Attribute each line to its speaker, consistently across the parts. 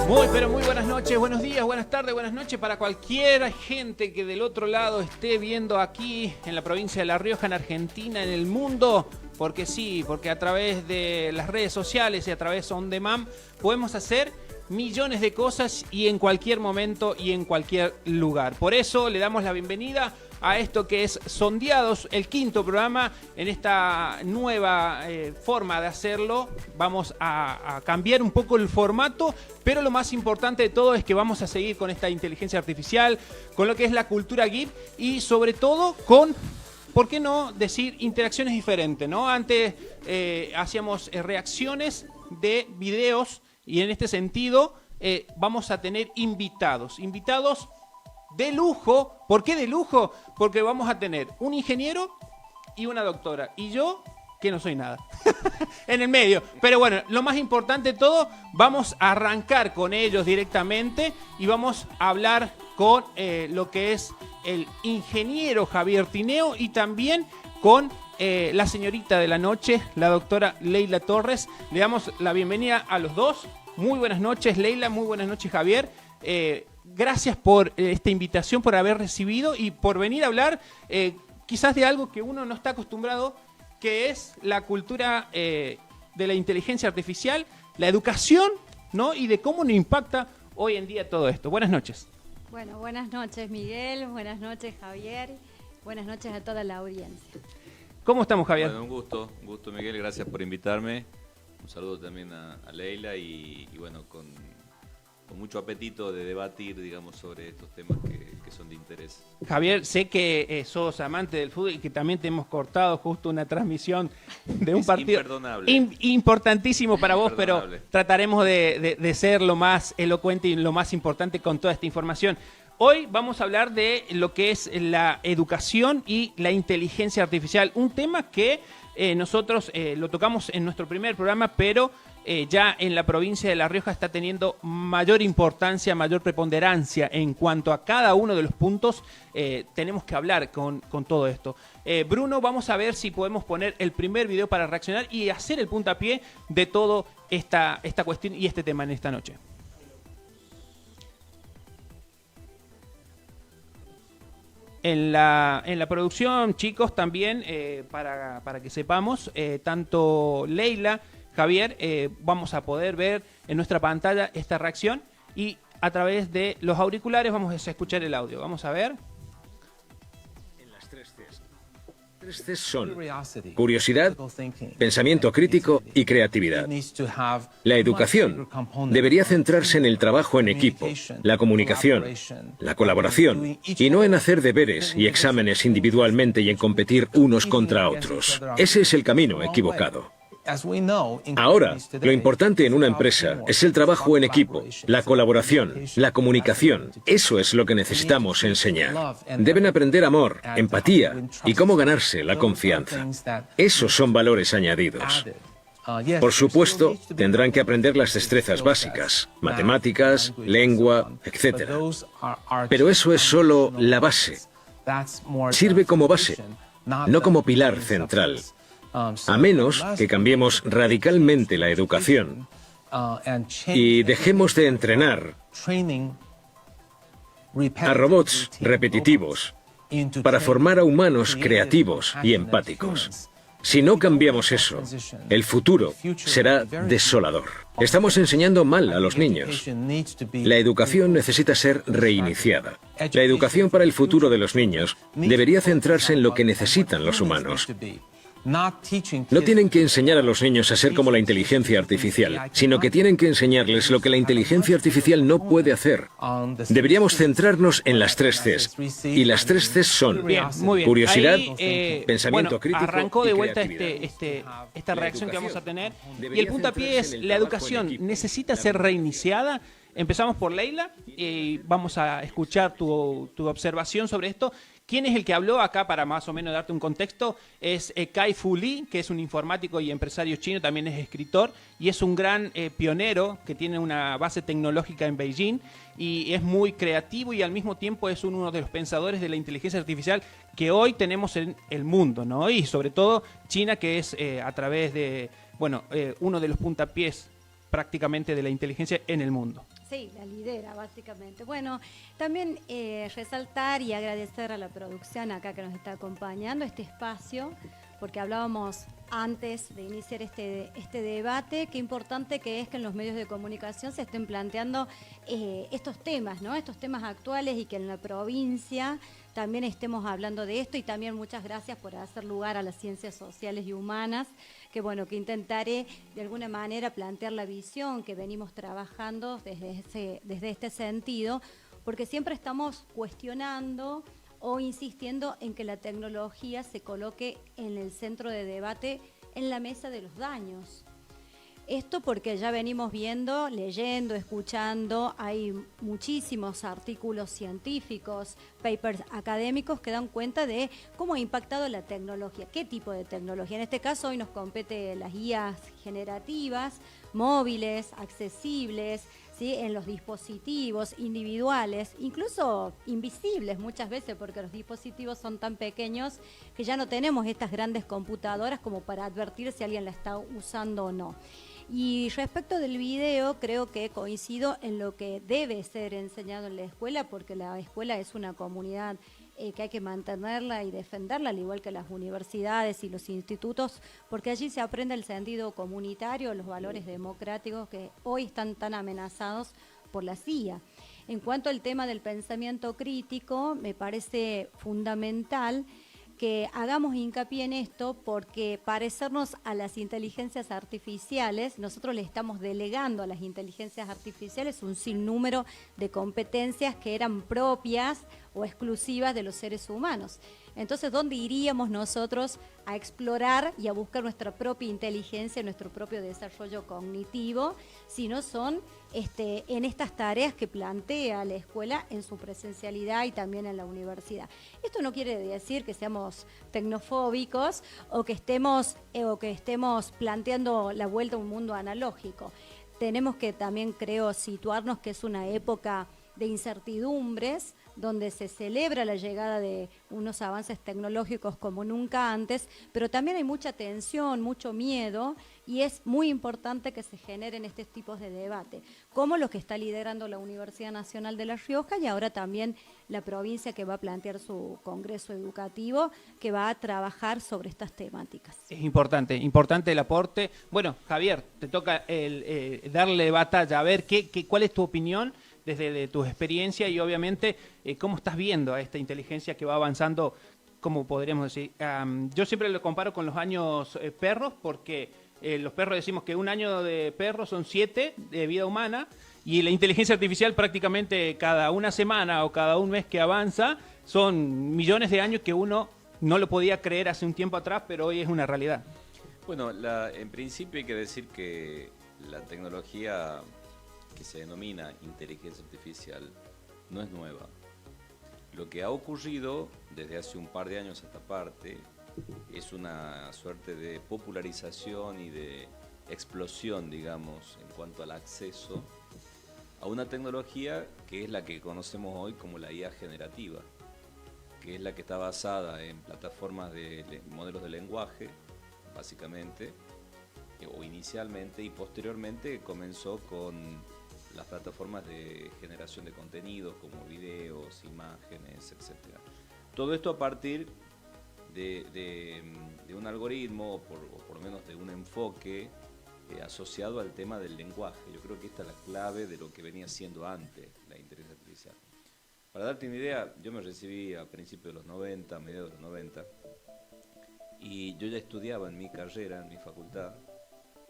Speaker 1: Muy, pero muy buenas noches, buenos días, buenas tardes, buenas noches para cualquier gente que del otro lado esté viendo aquí en la provincia de La Rioja, en Argentina, en el mundo. Porque sí, porque a través de las redes sociales y a través de On Demand podemos hacer millones de cosas y en cualquier momento y en cualquier lugar. Por eso le damos la bienvenida a esto que es Sondeados, el quinto programa. En esta nueva forma de hacerlo vamos a cambiar un poco el formato, pero lo más importante de todo es que vamos a seguir con esta inteligencia artificial, con lo que es la cultura geek y sobre todo con, ¿por qué no decir, interacciones diferentes, ¿no? Antes hacíamos reacciones de videos y en este sentido vamos a tener invitados de lujo. ¿Por qué de lujo? Porque vamos a tener un ingeniero y una doctora. Y yo, que no soy nada. En el medio. Pero bueno, lo más importante de todo, vamos a arrancar con ellos directamente y vamos a hablar con lo que es el ingeniero Javier Tineo y también con la señorita de la noche, la doctora Leila Torres. Le damos la bienvenida a los dos. Muy buenas noches, Leila. Muy buenas noches, Javier. Gracias por esta invitación, por haber recibido y por venir a hablar quizás de algo que uno no está acostumbrado, que es la cultura de la inteligencia artificial, la educación, ¿no? Y de cómo nos impacta hoy en día todo esto. Buenas noches.
Speaker 2: Bueno, buenas noches, Miguel. Buenas noches, Javier. Buenas noches a toda la audiencia.
Speaker 1: ¿Cómo estamos, Javier?
Speaker 3: Bueno, un gusto, Miguel. Gracias por invitarme. Un saludo también a Leila y bueno, con mucho apetito de debatir, digamos, sobre estos temas que son de interés.
Speaker 1: Javier, sé que sos amante del fútbol y que también te hemos cortado justo una transmisión de un partido importantísimo para vos, pero trataremos de ser lo más elocuente y lo más importante con toda esta información. Hoy vamos a hablar de lo que es la educación y la inteligencia artificial, un tema que nosotros lo tocamos en nuestro primer programa, pero ya en la provincia de La Rioja está teniendo mayor importancia, mayor preponderancia en cuanto a cada uno de los puntos. Tenemos que hablar con todo esto. Bruno, vamos a ver si podemos poner el primer video para reaccionar y hacer el puntapié de toda esta cuestión y este tema en esta noche. En la producción, chicos, también, para que sepamos, tanto Leila, Javier, vamos a poder ver en nuestra pantalla esta reacción y a través de los auriculares vamos a escuchar el audio. Vamos a ver.
Speaker 4: En las tres Cs. Tres Cs son curiosidad, pensamiento crítico y creatividad. La educación debería centrarse en el trabajo en equipo, la comunicación, la colaboración y no en hacer deberes y exámenes individualmente y en competir unos contra otros. Ese es el camino equivocado. Ahora, lo importante en una empresa es el trabajo en equipo, la colaboración, la comunicación. Eso es lo que necesitamos enseñar. Deben aprender amor, empatía y cómo ganarse la confianza. Esos son valores añadidos. Por supuesto, tendrán que aprender las destrezas básicas, matemáticas, lengua, etc. Pero eso es solo la base. Sirve como base, no como pilar central. A menos que cambiemos radicalmente la educación y dejemos de entrenar a robots repetitivos para formar a humanos creativos y empáticos. Si no cambiamos eso, el futuro será desolador. Estamos enseñando mal a los niños. La educación necesita ser reiniciada. La educación para el futuro de los niños debería centrarse en lo que necesitan los humanos. No tienen que enseñar a los niños a ser como la inteligencia artificial, sino que tienen que enseñarles lo que la inteligencia artificial no puede hacer. Deberíamos centrarnos en las tres Cs. Y las tres Cs son
Speaker 1: muy bien.
Speaker 4: Curiosidad,
Speaker 1: Ahí,
Speaker 4: pensamiento crítico
Speaker 1: arrancó
Speaker 4: y
Speaker 1: de vuelta
Speaker 4: creatividad.
Speaker 1: esta reacción que vamos a tener. Y el puntapié es, ¿la educación necesita ser reiniciada? Empezamos por Leila y vamos a escuchar tu observación sobre esto. ¿Quién es el que habló acá para más o menos darte un contexto? Es Kai-Fu Lee, que es un informático y empresario chino, también es escritor y es un gran pionero que tiene una base tecnológica en Beijing y es muy creativo y al mismo tiempo es uno de los pensadores de la inteligencia artificial que hoy tenemos en el mundo, ¿no? Y sobre todo China, que es a través de, uno de los puntapiés prácticamente de la inteligencia en el mundo.
Speaker 2: Sí, la lidera básicamente. Bueno, también resaltar y agradecer a la producción acá que nos está acompañando este espacio, porque hablábamos antes de iniciar este debate, qué importante que es que en los medios de comunicación se estén planteando estos temas, ¿no? Estos temas actuales, y que en la provincia también estemos hablando de esto. Y también muchas gracias por hacer lugar a las ciencias sociales y humanas, que bueno, que intentaré de alguna manera plantear la visión que venimos trabajando desde este sentido, porque siempre estamos cuestionando o insistiendo en que la tecnología se coloque en el centro de debate, en la mesa de los daños. Esto porque ya venimos viendo, leyendo, escuchando, hay muchísimos artículos científicos, papers académicos que dan cuenta de cómo ha impactado la tecnología, qué tipo de tecnología. En este caso hoy nos compete las guías generativas, móviles, accesibles, ¿sí? En los dispositivos individuales, incluso invisibles muchas veces, porque los dispositivos son tan pequeños que ya no tenemos estas grandes computadoras como para advertir si alguien la está usando o no. Y respecto del video, creo que coincido en lo que debe ser enseñado en la escuela, porque la escuela es una comunidad que hay que mantenerla y defenderla, al igual que las universidades y los institutos, porque allí se aprende el sentido comunitario, los valores democráticos que hoy están tan amenazados por la CIA. En cuanto al tema del pensamiento crítico, me parece fundamental que hagamos hincapié en esto, porque parecernos a las inteligencias artificiales, nosotros le estamos delegando a las inteligencias artificiales un sinnúmero de competencias que eran propias o exclusivas de los seres humanos. Entonces, ¿dónde iríamos nosotros a explorar y a buscar nuestra propia inteligencia, nuestro propio desarrollo cognitivo, si no son en estas tareas que plantea la escuela en su presencialidad y también en la universidad? Esto no quiere decir que seamos tecnofóbicos o que estemos planteando la vuelta a un mundo analógico. Tenemos que también, creo, situarnos que es una época de incertidumbres, donde se celebra la llegada de unos avances tecnológicos como nunca antes, pero también hay mucha tensión, mucho miedo, y es muy importante que se generen estos tipos de debate, como los que está liderando la Universidad Nacional de La Rioja, y ahora también la provincia, que va a plantear su congreso educativo, que va a trabajar sobre estas temáticas.
Speaker 1: Es importante el aporte. Bueno, Javier, te toca darle batalla, a ver cuál es tu opinión desde tu experiencia, y obviamente cómo estás viendo a esta inteligencia que va avanzando, como podríamos decir. Yo siempre lo comparo con los años perros, porque los perros decimos que un año de perro son 7 de vida humana, y la inteligencia artificial prácticamente cada una semana o cada un mes que avanza son millones de años, que uno no lo podía creer hace un tiempo atrás, pero hoy es una realidad.
Speaker 3: Bueno, en principio hay que decir que la tecnología que se denomina inteligencia artificial no es nueva. Lo que ha ocurrido desde hace un par de años a esta parte es una suerte de popularización y de explosión, digamos, en cuanto al acceso a una tecnología que es la que conocemos hoy como la IA generativa, que es la que está basada en plataformas de modelos de lenguaje, básicamente, o inicialmente, y posteriormente comenzó con las plataformas de generación de contenidos como videos, imágenes, etc. Todo esto a partir de un algoritmo, o por lo menos de un enfoque asociado al tema del lenguaje. Yo creo que esta es la clave de lo que venía siendo antes la inteligencia artificial. Para darte una idea, yo me recibí a principios de los 90, mediados de los 90, y yo ya estudiaba en mi carrera, en mi facultad,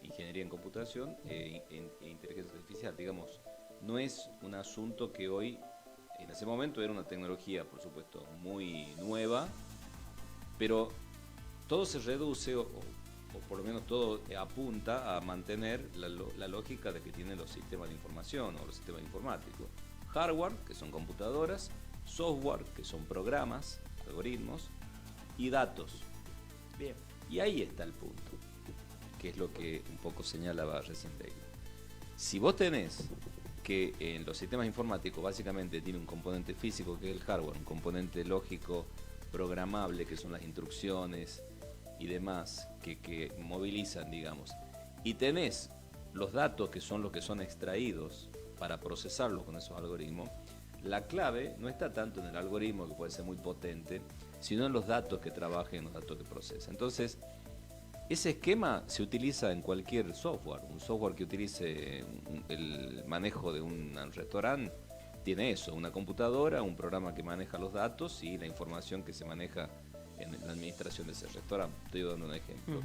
Speaker 3: Ingeniería en Computación e Inteligencia Artificial. Digamos, no es un asunto que hoy, en ese momento era una tecnología, por supuesto, muy nueva, pero todo se reduce, o por lo menos todo apunta a mantener la lógica de que tienen los sistemas de información o los sistemas informáticos. Hardware, que son computadoras, software, que son programas, algoritmos, y datos.
Speaker 1: Bien.
Speaker 3: Y ahí está el punto, que es lo que un poco señalaba recién Leila. Si vos tenés que en los sistemas informáticos básicamente tiene un componente físico, que es el hardware, un componente lógico programable, que son las instrucciones y demás que movilizan, digamos, y tenés los datos, que son los que son extraídos para procesarlo con esos algoritmos, la clave no está tanto en el algoritmo, que puede ser muy potente, sino en los datos que trabajen, en los datos que procesa. Entonces, ese esquema se utiliza en cualquier software. Un software que utilice el manejo de un restaurante tiene eso, una computadora, un programa que maneja los datos y la información que se maneja en la administración de ese restaurante. Estoy dando un ejemplo.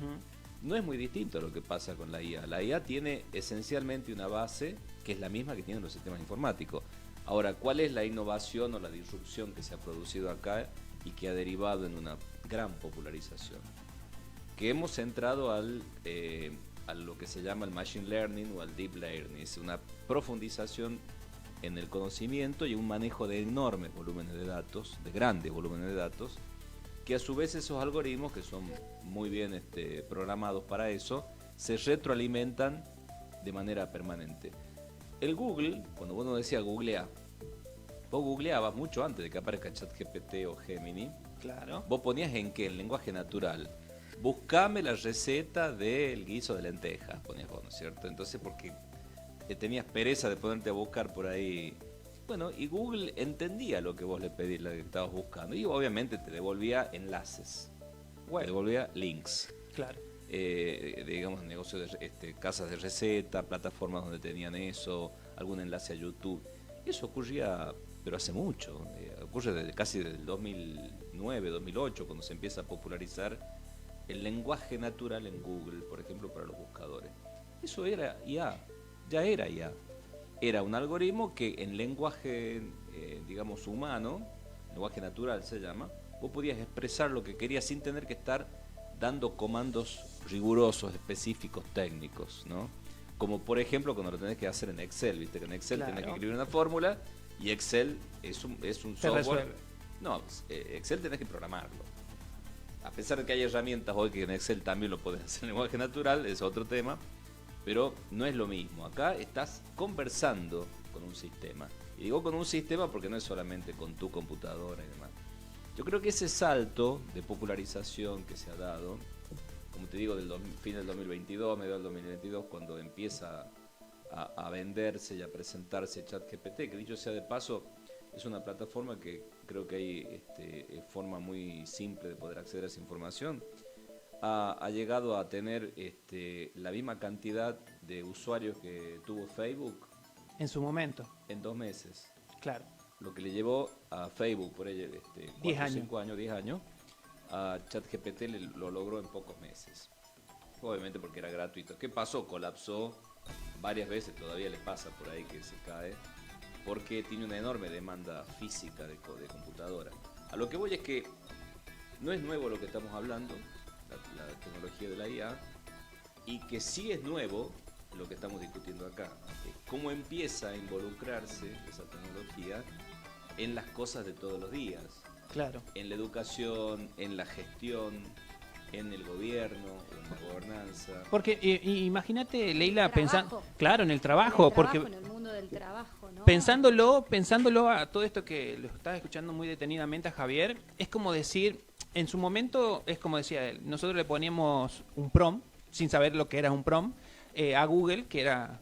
Speaker 3: No es muy distinto a lo que pasa con la IA. La IA tiene esencialmente una base que es la misma que tienen los sistemas informáticos. Ahora, ¿cuál es la innovación o la disrupción que se ha producido acá y que ha derivado en una gran popularización? Que hemos entrado a lo que se llama el Machine Learning o al Deep Learning. Es una profundización en el conocimiento y un manejo de enormes volúmenes de datos, de grandes volúmenes de datos, que a su vez esos algoritmos, que son muy bien programados para eso, se retroalimentan de manera permanente. El Google, cuando uno decía googlea, vos googleabas mucho antes de que aparezca ChatGPT o Gemini.
Speaker 1: Claro.
Speaker 3: Vos ponías en qué, en lenguaje natural, buscame la receta del guiso de lentejas, ponías vos, ¿no es cierto? Entonces, porque tenías pereza de ponerte a buscar por ahí. Bueno, y Google entendía lo que vos le pedís, lo que estabas buscando, y obviamente te devolvía enlaces, te devolvía links.
Speaker 1: Claro.
Speaker 3: Digamos, negocios de casas de receta, plataformas donde tenían eso, algún enlace a YouTube. Eso ocurría, pero hace mucho. Ocurre desde casi del 2009, 2008, cuando se empieza a popularizar el lenguaje natural en Google, por ejemplo, para los buscadores. Eso era IA, ya era IA. Era un algoritmo que en lenguaje, digamos, humano, lenguaje natural se llama, vos podías expresar lo que querías sin tener que estar dando comandos rigurosos, específicos, técnicos, ¿no? Como por ejemplo cuando lo tenés que hacer en Excel, viste que en Excel tenés que escribir una fórmula y Excel es un software.
Speaker 1: Resuelve.
Speaker 3: No, Excel tenés que programarlo. A pesar de que hay herramientas hoy que en Excel también lo podés hacer en lenguaje natural, es otro tema, pero no es lo mismo. Acá estás conversando con un sistema. Y digo con un sistema porque no es solamente con tu computadora y demás. Yo creo que ese salto de popularización que se ha dado, como te digo, del fin del 2022, medio del 2022, cuando empieza a venderse y a presentarse ChatGPT, que dicho sea de paso, es una plataforma que creo que hay forma muy simple de poder acceder a esa información, ha llegado a tener la misma cantidad de usuarios que tuvo Facebook
Speaker 1: En su momento.
Speaker 3: en 2 meses.
Speaker 1: Claro.
Speaker 3: Lo que le llevó a Facebook por ahí
Speaker 1: 10 años.
Speaker 3: 5 años, 10 años, a ChatGPT lo logró en pocos meses. Obviamente porque era gratuito. ¿Qué pasó? Colapsó varias veces, todavía le pasa por ahí que se cae, porque tiene una enorme demanda física de computadora. A lo que voy es que no es nuevo lo que estamos hablando, la tecnología de la IA, y que sí es nuevo lo que estamos discutiendo acá. Cómo empieza a involucrarse esa tecnología en las cosas de todos los días.
Speaker 1: Claro.
Speaker 3: En la educación, en la gestión, en el gobierno, en la gobernanza.
Speaker 1: Porque imagínate, Leila,
Speaker 2: En el
Speaker 1: pensando,
Speaker 2: trabajo.
Speaker 1: claro, en el trabajo, porque
Speaker 2: En el mundo del trabajo, ¿no?
Speaker 1: pensándolo a todo esto que lo estás escuchando muy detenidamente a Javier, es como decir, en su momento, es como decía él, nosotros le poníamos un prompt, sin saber lo que era un prompt, a Google, que era,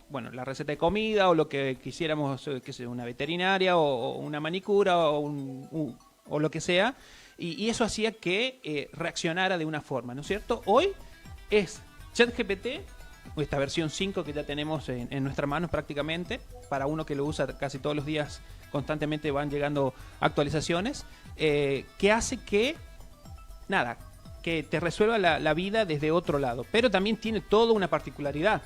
Speaker 1: bueno, la receta de comida o lo que quisiéramos, qué sé, una veterinaria o una manicura o lo que sea, y eso hacía que reaccionara de una forma, ¿no es cierto? Hoy es ChatGPT, esta versión 5 que ya tenemos en nuestras manos prácticamente, para uno que lo usa casi todos los días, constantemente van llegando actualizaciones, que hace que, nada, que te resuelva la vida desde otro lado, pero también tiene toda una particularidad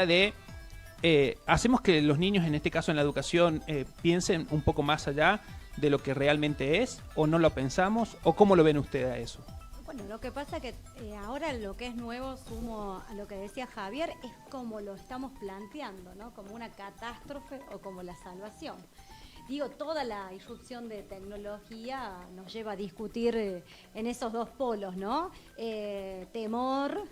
Speaker 1: de hacemos que los niños, en este caso en la educación, piensen un poco más allá de lo que realmente es, o no lo pensamos, o cómo lo ven ustedes a eso.
Speaker 2: Bueno, lo que pasa que ahora lo que es nuevo, sumo a lo que decía Javier, es como lo estamos planteando, ¿no? Como una catástrofe o como la salvación. Digo, toda la irrupción de tecnología nos lleva a discutir en esos dos polos, ¿no? Temor,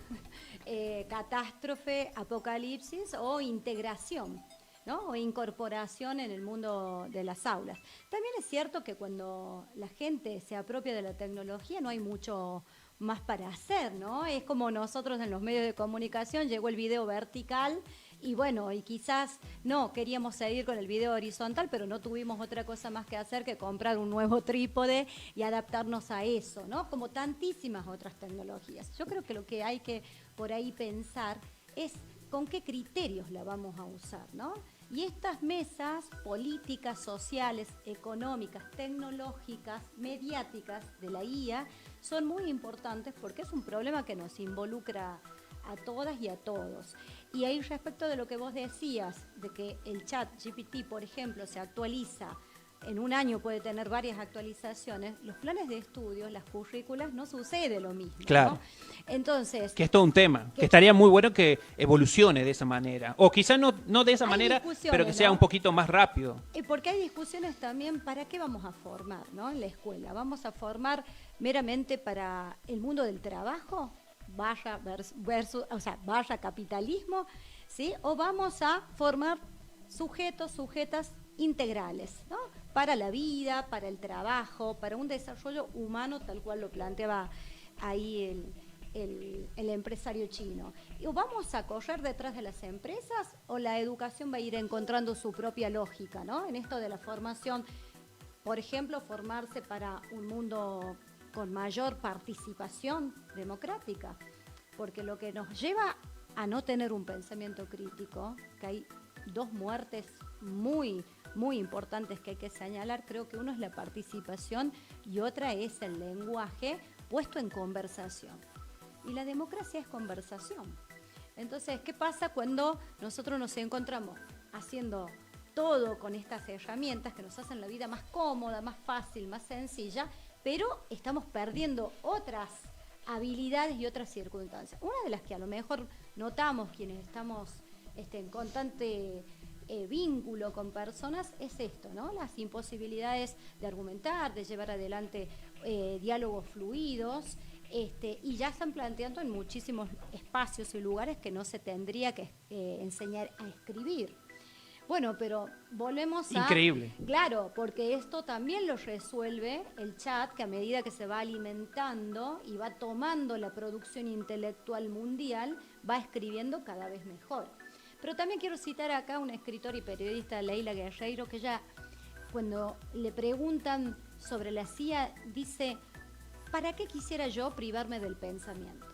Speaker 2: catástrofe, apocalipsis o integración, ¿no? O incorporación en el mundo de las aulas. También es cierto que cuando la gente se apropia de la tecnología no hay mucho más para hacer, ¿no? Es como nosotros en los medios de comunicación, llegó el video vertical Y bueno, y quizás no, queríamos seguir con el video horizontal, pero no tuvimos otra cosa más que hacer que comprar un nuevo trípode y adaptarnos a eso, ¿no? Como tantísimas otras tecnologías. Yo creo que lo que hay que por ahí pensar es con qué criterios la vamos a usar, ¿no? Y estas mesas políticas, sociales, económicas, tecnológicas, mediáticas de la IA son muy importantes porque es un problema que nos involucra a todas y a todos. Y ahí respecto de lo que vos decías, de que el chat GPT, por ejemplo, se actualiza, en un año puede tener varias actualizaciones, los planes de estudios, las currículas, no sucede lo mismo.
Speaker 1: Claro.
Speaker 2: ¿No? Entonces...
Speaker 1: Que es todo un tema, que estaría muy bueno que evolucione de esa manera. O quizás no de esa manera, pero que sea, ¿no?, un poquito más rápido.
Speaker 2: Porque hay discusiones también, ¿para qué vamos a formar, ¿no?, en la escuela? ¿Vamos a formar meramente para el mundo del trabajo? Vaya vaya capitalismo, ¿sí? O vamos a formar sujetas integrales, ¿no?, para la vida, para el trabajo, para un desarrollo humano tal cual lo planteaba ahí el empresario chino. ¿O vamos a correr detrás de las empresas o la educación va a ir encontrando su propia lógica, ¿no?, en esto de la formación? Por ejemplo, formarse para un mundo con mayor participación democrática, porque lo que nos lleva a no tener un pensamiento crítico, que hay dos muertes muy importantes que hay que señalar, creo que uno es la participación y otra es el lenguaje puesto en conversación. Y la democracia es conversación. Entonces, ¿qué pasa cuando nosotros nos encontramos haciendo todo con estas herramientas que nos hacen la vida más cómoda, más fácil, más sencilla, pero estamos perdiendo otras habilidades y otras circunstancias? Una de las que a lo mejor notamos quienes estamos en constante vínculo con personas es esto, ¿no?, las imposibilidades de argumentar, de llevar adelante diálogos fluidos, y ya están planteando en muchísimos espacios y lugares que no se tendría que enseñar a escribir. Bueno, pero volvemos a...
Speaker 1: Increíble.
Speaker 2: Claro, porque esto también lo resuelve el chat, que a medida que se va alimentando y va tomando la producción intelectual mundial, va escribiendo cada vez mejor. Pero también quiero citar acá a una escritora y periodista, Leila Guerreiro, que ella, cuando le preguntan sobre la CIA, dice: ¿para qué quisiera yo privarme del pensamiento?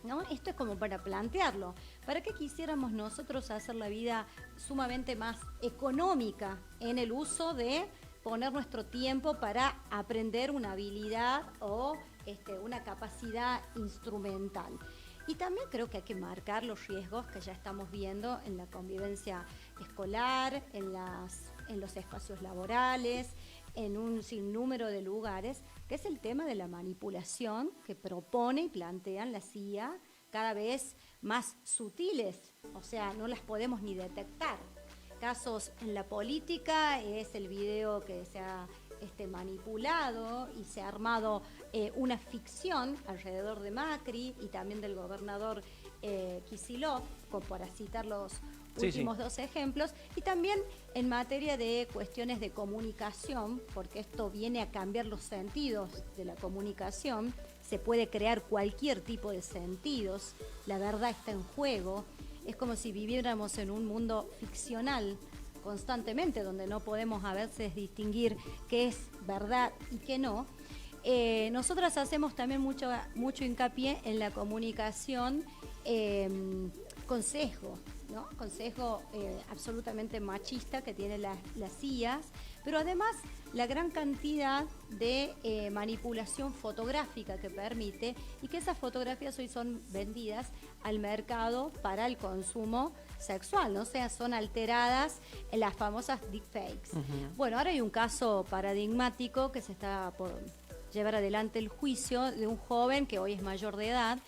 Speaker 2: ¿No? Esto es como para plantearlo. ¿Para qué quisiéramos nosotros hacer la vida sumamente más económica en el uso de poner nuestro tiempo para aprender una habilidad o una capacidad instrumental? Y también creo que hay que marcar los riesgos que ya estamos viendo en la convivencia escolar, en los espacios laborales, en un sinnúmero de lugares, que es el tema de la manipulación que propone y plantean la CIA, cada vez más sutiles, o sea, no las podemos ni detectar. Casos en la política es el video que se ha manipulado y se ha armado una ficción alrededor de Macri y también del gobernador Kicillof, para citar los últimos dos ejemplos, y también en materia de cuestiones de comunicación, porque esto viene a cambiar los sentidos de la comunicación. Se puede crear cualquier tipo de sentidos, la verdad está en juego, es como si viviéramos en un mundo ficcional constantemente, donde no podemos a veces distinguir qué es verdad y qué no. Nosotras hacemos también mucho hincapié en la comunicación con sesgo, ¿no? Con sesgo absolutamente machista que tiene las CIAs, pero además la gran cantidad de manipulación fotográfica que permite, y que esas fotografías hoy son vendidas al mercado para el consumo sexual, ¿no? O sea, son alteradas en las famosas deepfakes. Bueno, ahora hay un caso paradigmático que se está por llevar adelante el juicio de un joven que hoy es mayor de edad,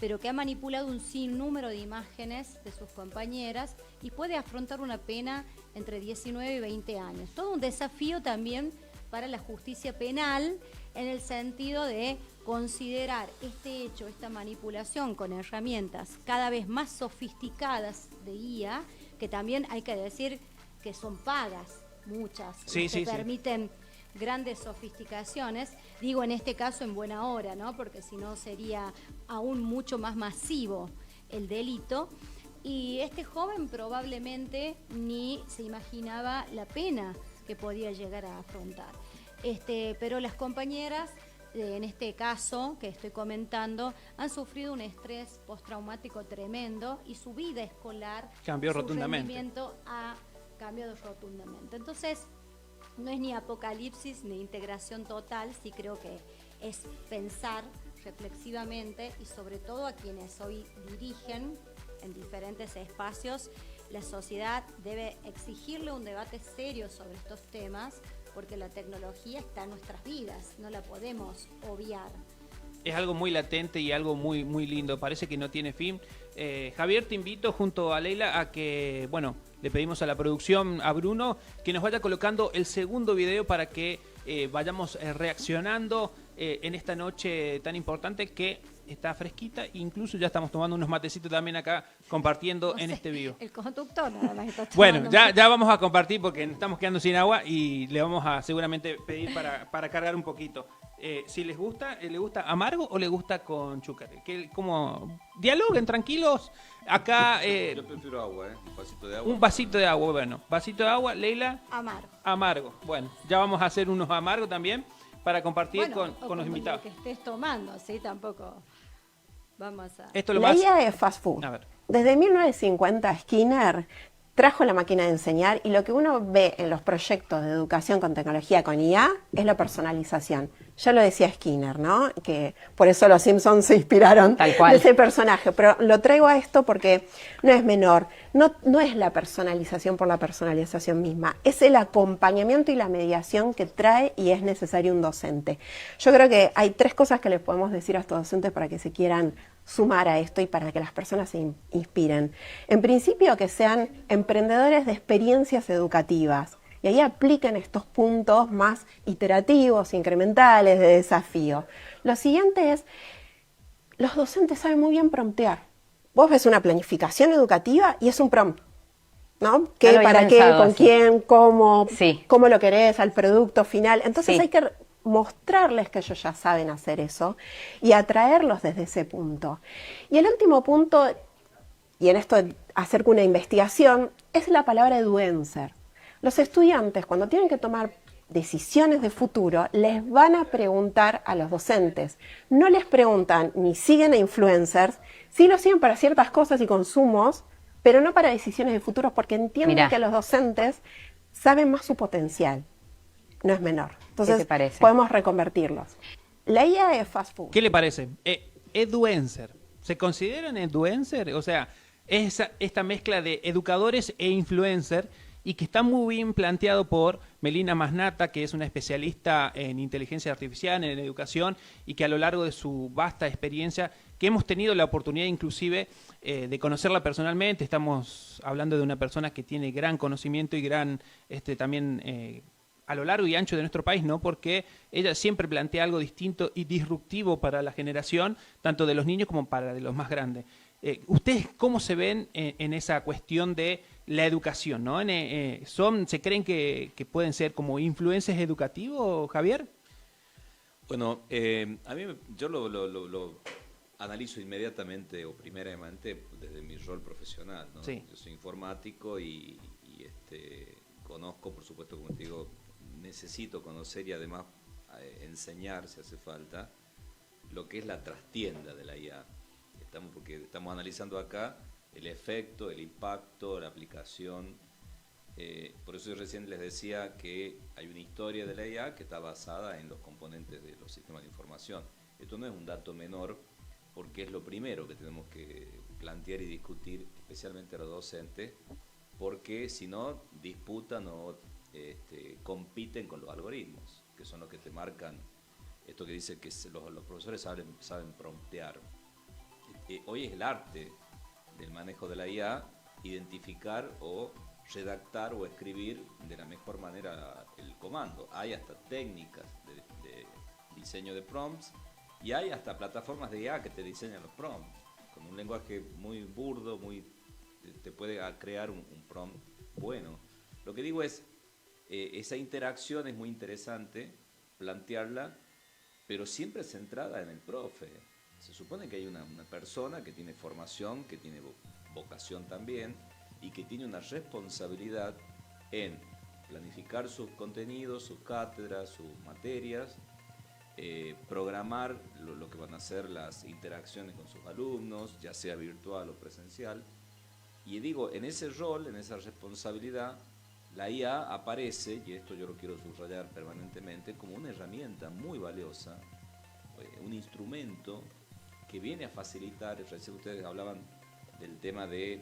Speaker 2: pero que ha manipulado un sinnúmero de imágenes de sus compañeras y puede afrontar una pena entre 19 y 20 años. Todo un desafío también para la justicia penal, en el sentido de considerar este hecho, esta manipulación con herramientas cada vez más sofisticadas de IA, que también hay que decir que son pagas, muchas, que permiten grandes sofisticaciones, digo en este caso en buena hora, ¿no? Porque si no sería aún mucho más masivo el delito. Y este joven probablemente ni se imaginaba la pena que podía llegar a afrontar. Pero las compañeras, en este caso que estoy comentando, han sufrido un estrés postraumático tremendo y su vida escolar,
Speaker 1: cambió
Speaker 2: su
Speaker 1: rotundamente.
Speaker 2: rendimiento ha cambiado rotundamente. Entonces, no es ni apocalipsis ni integración total, sí creo que es pensar reflexivamente y sobre todo a quienes hoy dirigen en diferentes espacios, la sociedad debe exigirle un debate serio sobre estos temas porque la tecnología está en nuestras vidas, no la podemos obviar.
Speaker 1: Es algo muy latente y algo muy, muy lindo, parece que no tiene fin. Javier, te invito junto a Leila a que, bueno, le pedimos a la producción, a Bruno, que nos vaya colocando el segundo video para que vayamos reaccionando en esta noche tan importante que está fresquita, incluso ya estamos tomando unos matecitos también acá, compartiendo en este vivo.
Speaker 2: El conductor nada más está tomando.
Speaker 1: Bueno, ya vamos a compartir porque estamos quedando sin agua y le vamos a seguramente pedir para cargar un poquito. Si les gusta, ¿le gusta amargo o le gusta con chúcar? Como dialoguen tranquilos. Acá
Speaker 3: Yo prefiero agua, un vasito de agua.
Speaker 1: un vasito de agua, bueno, vasito de agua, Leila.
Speaker 2: Amargo.
Speaker 1: Amargo. Bueno, ya vamos a hacer unos amargos también para compartir con los invitados.
Speaker 2: Lo que estés tomando, sí, tampoco vamos a...
Speaker 1: Esto lo
Speaker 5: La
Speaker 1: más.
Speaker 5: IA es fast food.
Speaker 1: A ver.
Speaker 5: Desde 1950 Skinner trajo la máquina de enseñar y lo que uno ve en los proyectos de educación con tecnología con IA es la personalización. Ya lo decía Skinner, ¿no? Que por eso los Simpsons se inspiraron
Speaker 6: Tal cual.
Speaker 5: de ese personaje. Pero lo traigo a esto porque no es menor. No es la personalización por la personalización misma. Es el acompañamiento y la mediación que trae y es necesario un docente. Yo creo que hay 3 cosas que les podemos decir a estos docentes para que se quieran sumar a esto y para que las personas se inspiren. En principio, que sean emprendedores de experiencias educativas. Y ahí apliquen estos puntos más iterativos, incrementales, de desafío. Lo siguiente es, los docentes saben muy bien promptear. Vos ves una planificación educativa y es un prompt, ¿no? ¿Qué,
Speaker 6: Ya lo había
Speaker 5: para qué,
Speaker 6: pensado
Speaker 5: con
Speaker 6: así.
Speaker 5: quién, cómo,
Speaker 6: Sí.
Speaker 5: cómo lo querés, al producto final? Entonces
Speaker 6: Sí.
Speaker 5: hay que mostrarles que ellos ya saben hacer eso y atraerlos desde ese punto. Y el último punto, y en esto acerco una investigación, es la palabra eduencer. Los estudiantes, cuando tienen que tomar decisiones de futuro, les van a preguntar a los docentes. No les preguntan ni siguen a influencers, sí lo siguen para ciertas cosas y consumos, pero no para decisiones de futuro, porque entienden
Speaker 6: Mirá.
Speaker 5: que los docentes saben más su potencial. No es menor. Entonces,
Speaker 6: ¿Qué te parece?
Speaker 5: podemos reconvertirlos. La IA es fast food.
Speaker 1: ¿Qué le parece? Eduencer. ¿Se consideran eduencer? O sea, es esta mezcla de educadores e influencer y que está muy bien planteado por Melina Masnata, que es una especialista en inteligencia artificial, en educación, y que a lo largo de su vasta experiencia, que hemos tenido la oportunidad inclusive de conocerla personalmente, estamos hablando de una persona que tiene gran conocimiento y gran también a lo largo y ancho de nuestro país, ¿no? Porque ella siempre plantea algo distinto y disruptivo para la generación, tanto de los niños como para de los más grandes. ¿Ustedes cómo se ven en esa cuestión de la educación, ¿no? ¿Se creen que pueden ser como influencers educativos, Javier?
Speaker 3: Bueno, a mí yo lo analizo inmediatamente o primeramente desde mi rol profesional, ¿no?
Speaker 1: Sí.
Speaker 3: Yo soy informático y conozco, por supuesto, como te digo, necesito conocer y además enseñar, si hace falta, lo que es la trastienda de la IA. Porque estamos analizando acá el efecto, el impacto, la aplicación. Por eso yo recién les decía que hay una historia de la IA que está basada en los componentes de los sistemas de información. Esto no es un dato menor porque es lo primero que tenemos que plantear y discutir, especialmente a los docentes, porque si no disputan o compiten con los algoritmos, que son los que te marcan esto que dice que los profesores saben promptear. Hoy es el arte del manejo de la IA, identificar o redactar o escribir de la mejor manera el comando. Hay hasta técnicas de diseño de prompts y hay hasta plataformas de IA que te diseñan los prompts. Con un lenguaje muy burdo, te puede crear un prompt bueno. Lo que digo es, esa interacción es muy interesante, plantearla, pero siempre centrada en el profe. Se supone que hay una persona que tiene formación, que tiene vocación también, y que tiene una responsabilidad en planificar sus contenidos, sus cátedras, sus materias, programar lo que van a ser las interacciones con sus alumnos, ya sea virtual o presencial. Y digo, en ese rol, en esa responsabilidad, la IA aparece, y esto yo lo quiero subrayar permanentemente, como una herramienta muy valiosa, un instrumento que viene a facilitar. Recién ustedes hablaban del tema de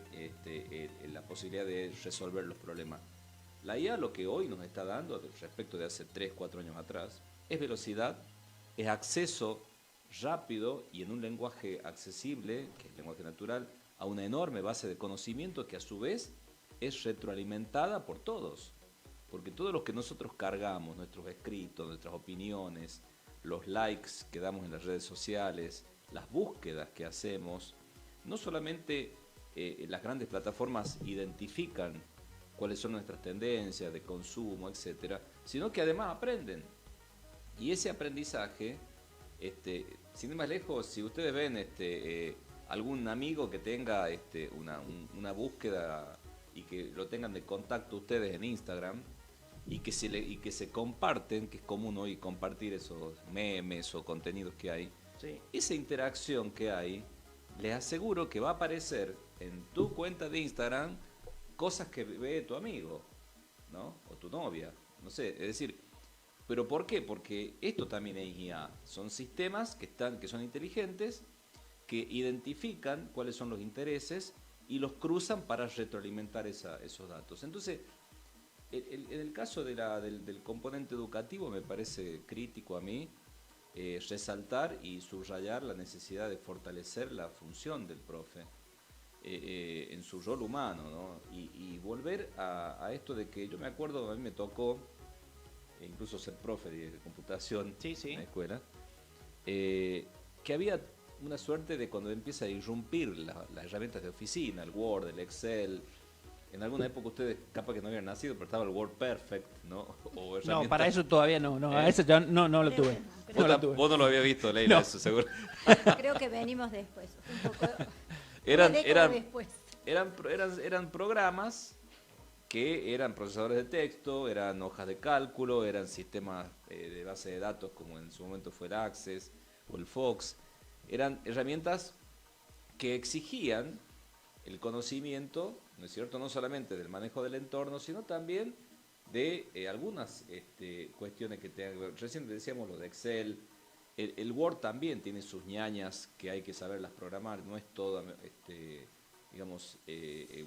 Speaker 3: la posibilidad de resolver los problemas. La IA lo que hoy nos está dando, respecto de hace 3, 4 años atrás, es velocidad, es acceso rápido y en un lenguaje accesible, que es el lenguaje natural, a una enorme base de conocimiento que a su vez es retroalimentada por todos. Porque todo lo que nosotros cargamos, nuestros escritos, nuestras opiniones, los likes que damos en las redes sociales, las búsquedas que hacemos, no solamente las grandes plataformas identifican cuáles son nuestras tendencias de consumo, etcétera, sino que además aprenden. Y ese aprendizaje, sin ir más lejos, si ustedes ven algún amigo que tenga una búsqueda y que lo tengan de contacto ustedes en Instagram y que se comparten, que es común hoy compartir esos memes o contenidos que hay, sí, esa interacción que hay, les aseguro que va a aparecer en tu cuenta de Instagram cosas que ve tu amigo, ¿no? O tu novia, no sé, es decir, ¿pero por qué? Porque esto también es IA, son sistemas que son inteligentes, que identifican cuáles son los intereses y los cruzan para retroalimentar esos datos. Entonces, en el caso del componente educativo me parece crítico a mí resaltar y subrayar la necesidad de fortalecer la función del profe en su rol humano, ¿no? Y volver a esto de que yo me acuerdo, a mí me tocó incluso ser profe de computación, sí, en la escuela, que había una suerte de cuando empieza a irrumpir las herramientas de oficina, el Word, el Excel. En alguna época ustedes capaz que no habían nacido, pero estaba el Word Perfect, ¿no?
Speaker 1: No, para eso todavía no, a eso yo no lo tuve.
Speaker 3: Vos no lo habías visto, Leila, no. Eso seguro.
Speaker 2: Creo que venimos después, un poco
Speaker 3: eran programas que eran procesadores de texto, eran hojas de cálculo, eran sistemas de base de datos como en su momento fue el Access o el Fox. Eran herramientas que exigían el conocimiento, ¿no es cierto?, no solamente del manejo del entorno, sino también de algunas cuestiones que tengan. Recién decíamos lo de Excel. El Word también tiene sus ñañas que hay que saberlas programar, no es toda digamos,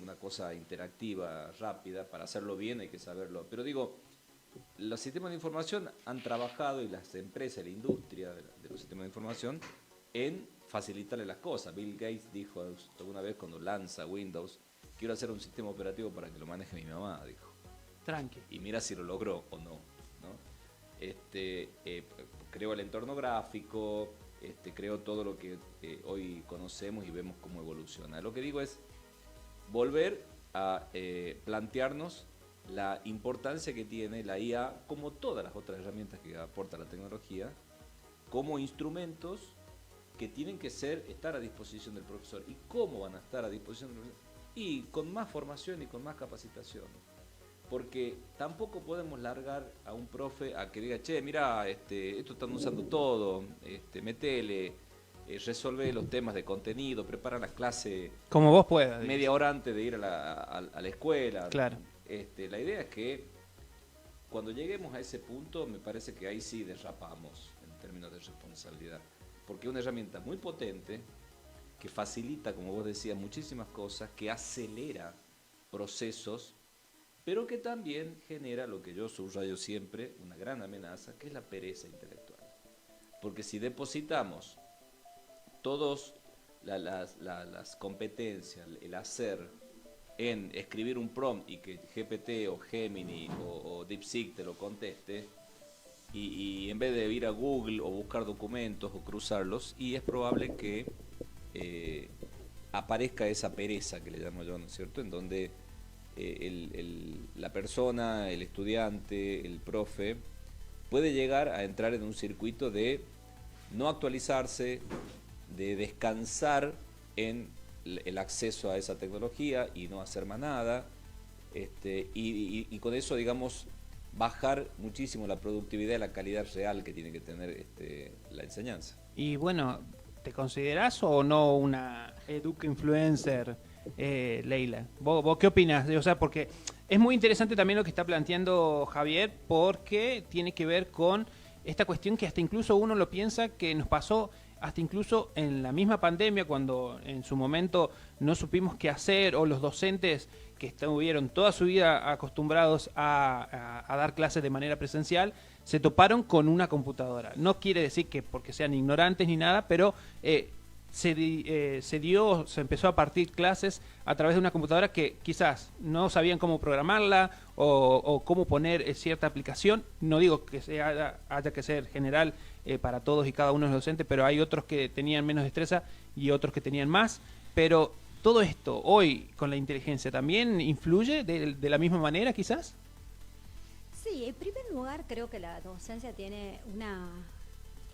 Speaker 3: una cosa interactiva, rápida. Para hacerlo bien hay que saberlo. Pero digo, los sistemas de información han trabajado, y las empresas, la industria de los sistemas de información, en facilitarle las cosas. Bill Gates dijo alguna vez cuando lanza Windows, quiero hacer un sistema operativo para que lo maneje mi mamá, dijo.
Speaker 1: Tranqui.
Speaker 3: Y mira si lo logró o no, ¿no? Creó el entorno gráfico, creó todo lo que hoy conocemos y vemos cómo evoluciona. Lo que digo es volver a plantearnos la importancia que tiene la IA, como todas las otras herramientas que aporta la tecnología, como instrumentos que tienen que estar a disposición del profesor. ¿Y cómo van a estar a disposición del profesor? Y con más formación y con más capacitación. Porque tampoco podemos largar a un profe a que diga, che, mira, esto están usando todo, metele, resolve los temas de contenido, prepara la clase
Speaker 1: como vos puedas,
Speaker 3: media hora antes de ir a la escuela.
Speaker 1: Claro.
Speaker 3: La idea es que cuando lleguemos a ese punto, me parece que ahí sí derrapamos en términos de responsabilidad. Porque es una herramienta muy potente, que facilita, como vos decías, muchísimas cosas, que acelera procesos, pero que también genera lo que yo subrayo siempre, una gran amenaza, que es la pereza intelectual. Porque si depositamos todas las competencias, el hacer, en escribir un prompt y que GPT o Gemini o DeepSeek te lo conteste, y en vez de ir a Google o buscar documentos o cruzarlos, y es probable que aparezca esa pereza que le llamo yo, ¿no es cierto?, en donde la persona, el estudiante, el profe, puede llegar a entrar en un circuito de no actualizarse, de descansar en el acceso a esa tecnología y no hacer más nada, y con eso, digamos, bajar muchísimo la productividad y la calidad real que tiene que tener la enseñanza.
Speaker 1: Y bueno, ¿te considerás o no una educa influencer, Leila? ¿Vos qué opinás? O sea, porque es muy interesante también lo que está planteando Javier, porque tiene que ver con esta cuestión que hasta incluso uno lo piensa que nos pasó hasta incluso en la misma pandemia, cuando en su momento no supimos qué hacer, o los docentes que estuvieron toda su vida acostumbrados a dar clases de manera presencial, se toparon con una computadora. No quiere decir que porque sean ignorantes ni nada, pero se empezó a partir clases a través de una computadora que quizás no sabían cómo programarla o cómo poner cierta aplicación. No digo que haya que ser general para todos y cada uno de los docentes, pero hay otros que tenían menos destreza y otros que tenían más. Pero todo esto hoy con la inteligencia también influye de la misma manera quizás.
Speaker 2: Sí, en primer lugar creo que la docencia tiene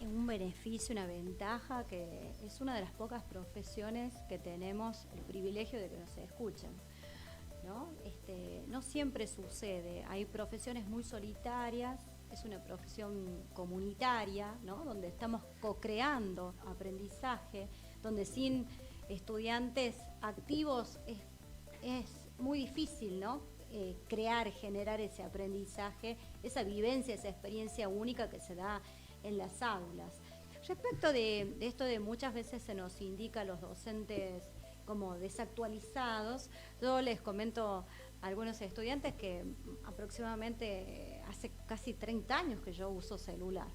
Speaker 2: un beneficio, una ventaja, que es una de las pocas profesiones que tenemos el privilegio de que nos escuchen, ¿no? No siempre sucede, hay profesiones muy solitarias, es una profesión comunitaria, ¿no? Donde estamos co-creando aprendizaje, donde sin estudiantes activos es muy difícil, ¿no? Generar ese aprendizaje, esa vivencia, esa experiencia única que se da en las aulas. Respecto de esto de muchas veces se nos indica a los docentes como desactualizados, yo les comento a algunos estudiantes que aproximadamente hace casi 30 años que yo uso celular,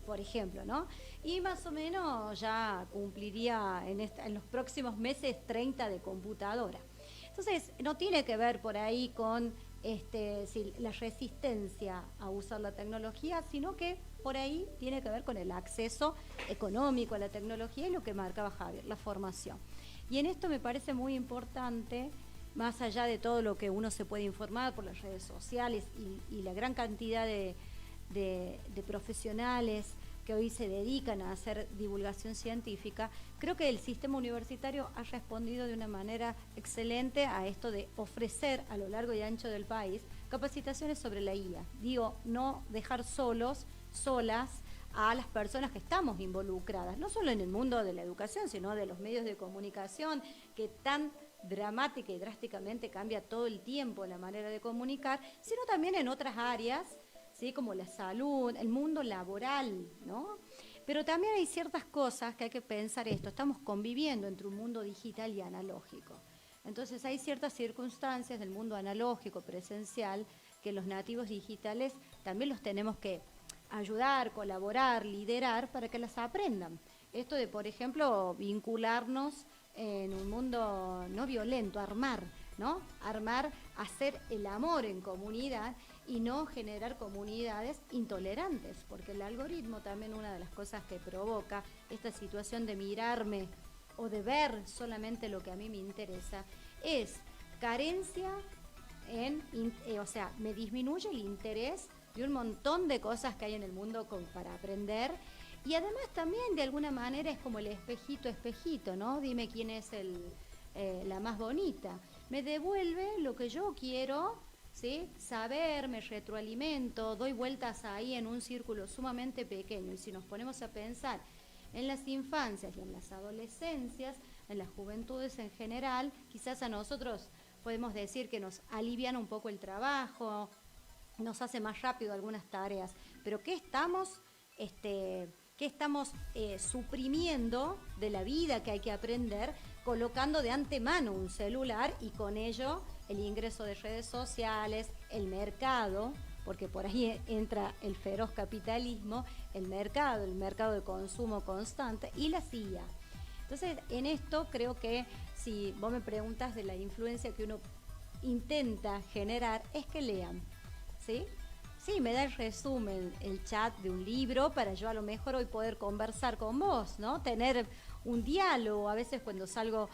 Speaker 2: por ejemplo, ¿no? Y más o menos ya cumpliría en los próximos meses 30 de computadora. Entonces, no tiene que ver por ahí con la resistencia a usar la tecnología, sino que por ahí tiene que ver con el acceso económico a la tecnología y lo que marcaba Javier, la formación. Y en esto me parece muy importante, más allá de todo lo que uno se puede informar por las redes sociales y la gran cantidad de profesionales que hoy se dedican a hacer divulgación científica, creo que el sistema universitario ha respondido de una manera excelente a esto de ofrecer a lo largo y ancho del país capacitaciones sobre la IA. Digo, no dejar solas a las personas que estamos involucradas, no solo en el mundo de la educación, sino de los medios de comunicación, que tan dramática y drásticamente cambia todo el tiempo la manera de comunicar, sino también en otras áreas, ¿sí? Como la salud, el mundo laboral, ¿no? Pero también hay ciertas cosas que hay que pensar esto. Estamos conviviendo entre un mundo digital y analógico. Entonces hay ciertas circunstancias del mundo analógico, presencial, que los nativos digitales también los tenemos que ayudar, colaborar, liderar para que las aprendan. Esto de, por ejemplo, vincularnos en un mundo no violento, armar, ¿no? Armar, hacer el amor en comunidad y no generar comunidades intolerantes, porque el algoritmo también, una de las cosas que provoca esta situación de mirarme o de ver solamente lo que a mí me interesa, es carencia o sea, me disminuye el interés de un montón de cosas que hay en el mundo para aprender. Y además también de alguna manera es como el espejito, ¿no? Dime quién es la más bonita. Me devuelve lo que yo quiero, ¿sí? Saber, me retroalimento, doy vueltas ahí en un círculo sumamente pequeño. Y si nos ponemos a pensar en las infancias y en las adolescencias, en las juventudes en general, quizás a nosotros podemos decir que nos alivian un poco el trabajo, nos hace más rápido algunas tareas, pero ¿qué estamos suprimiendo de la vida que hay que aprender, colocando de antemano un celular y con ello el ingreso de redes sociales, el mercado, porque por ahí entra el feroz capitalismo, el mercado de consumo constante y la CIA? Entonces, en esto creo que si vos me preguntas de la influencia que uno intenta generar, es que lean, ¿sí? Sí, me da el resumen, el chat de un libro para yo a lo mejor hoy poder conversar con vos, ¿no? Tener un diálogo. A veces cuando salgo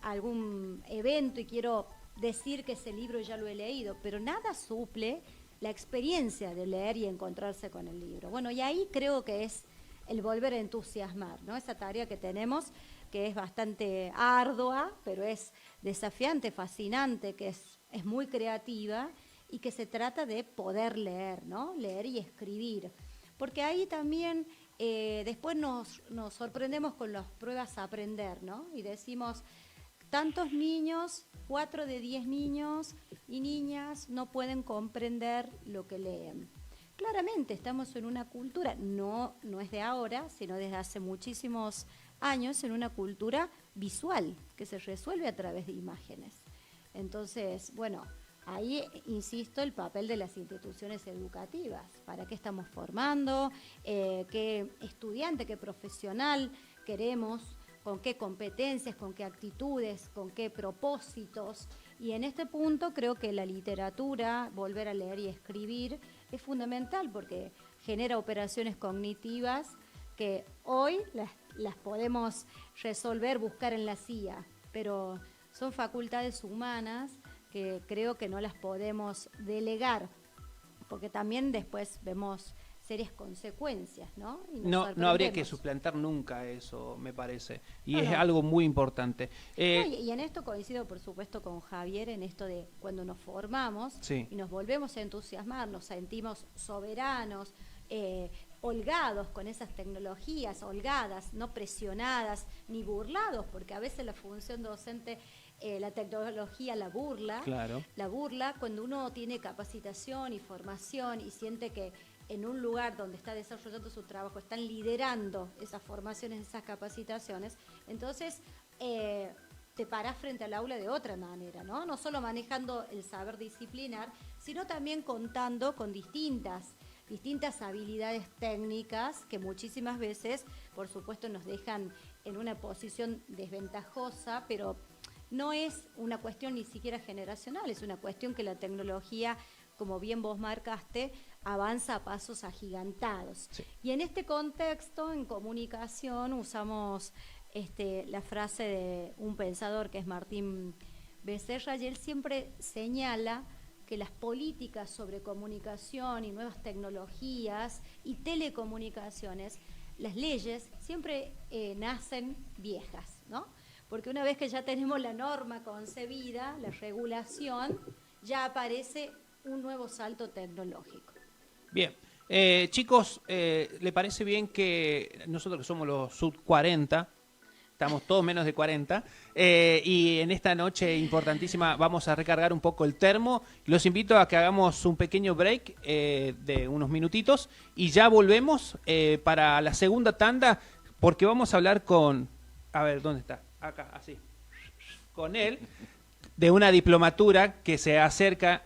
Speaker 2: a algún evento y quiero decir que ese libro ya lo he leído, pero nada suple la experiencia de leer y encontrarse con el libro. Bueno, y ahí creo que es el volver a entusiasmar, ¿no? Esa tarea que tenemos que es bastante ardua, pero es desafiante, fascinante, que es muy creativa y que se trata de poder leer, ¿no? Leer y escribir. Porque ahí también después nos sorprendemos con las pruebas a aprender, ¿no? Y decimos, tantos niños, 4 de 10 niños y niñas no pueden comprender lo que leen. Claramente estamos en una cultura, no es de ahora, sino desde hace muchísimos años, en una cultura visual que se resuelve a través de imágenes. Entonces, bueno, ahí insisto el papel de las instituciones educativas. ¿Para qué estamos formando? ¿Qué estudiante, qué profesional queremos? ¿Con qué competencias, con qué actitudes, con qué propósitos? Y en este punto creo que la literatura, volver a leer y escribir, es fundamental porque genera operaciones cognitivas que hoy las podemos resolver, buscar en la CIA, pero son facultades humanas que creo que no las podemos delegar, porque también después vemos serias consecuencias, ¿no? Y
Speaker 1: no habría que suplantar nunca eso, me parece, y es
Speaker 2: no.
Speaker 1: algo muy importante.
Speaker 2: Y en esto coincido, por supuesto, con Javier, en esto de cuando nos formamos
Speaker 1: sí.
Speaker 2: y nos volvemos a entusiasmar, nos sentimos soberanos, holgados con esas tecnologías, holgadas, no presionadas ni burlados, porque a veces la función docente, la tecnología la burla.
Speaker 1: Claro.
Speaker 2: La burla cuando uno tiene capacitación y formación y siente que en un lugar donde está desarrollando su trabajo están liderando esas formaciones, esas capacitaciones, entonces te parás frente al aula de otra manera, ¿no? No solo manejando el saber disciplinar, sino también contando con distintas habilidades técnicas que muchísimas veces, por supuesto, nos dejan en una posición desventajosa, pero no es una cuestión ni siquiera generacional, es una cuestión que la tecnología, como bien vos marcaste, avanza a pasos agigantados.
Speaker 1: Sí.
Speaker 2: Y en este contexto, en comunicación, usamos la frase de un pensador que es Martín Becerra, y él siempre señala que las políticas sobre comunicación y nuevas tecnologías y telecomunicaciones, las leyes siempre nacen viejas, ¿no? Porque una vez que ya tenemos la norma concebida, la regulación, ya aparece un nuevo salto tecnológico.
Speaker 1: Bien, chicos, ¿le parece bien que nosotros que somos los sub 40, estamos todos menos de 40, y en esta noche importantísima vamos a recargar un poco el termo? Los invito a que hagamos un pequeño break de unos minutitos y ya volvemos para la segunda tanda, porque vamos a hablar con... A ver, ¿dónde está? Acá, así. Con él, de una diplomatura que se acerca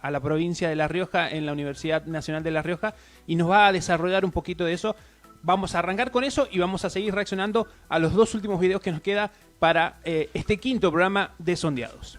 Speaker 1: a la provincia de La Rioja en la Universidad Nacional de La Rioja y nos va a desarrollar un poquito de eso. Vamos a arrancar con eso y vamos a seguir reaccionando a los 2 últimos videos que nos queda para este quinto programa de Sondeados.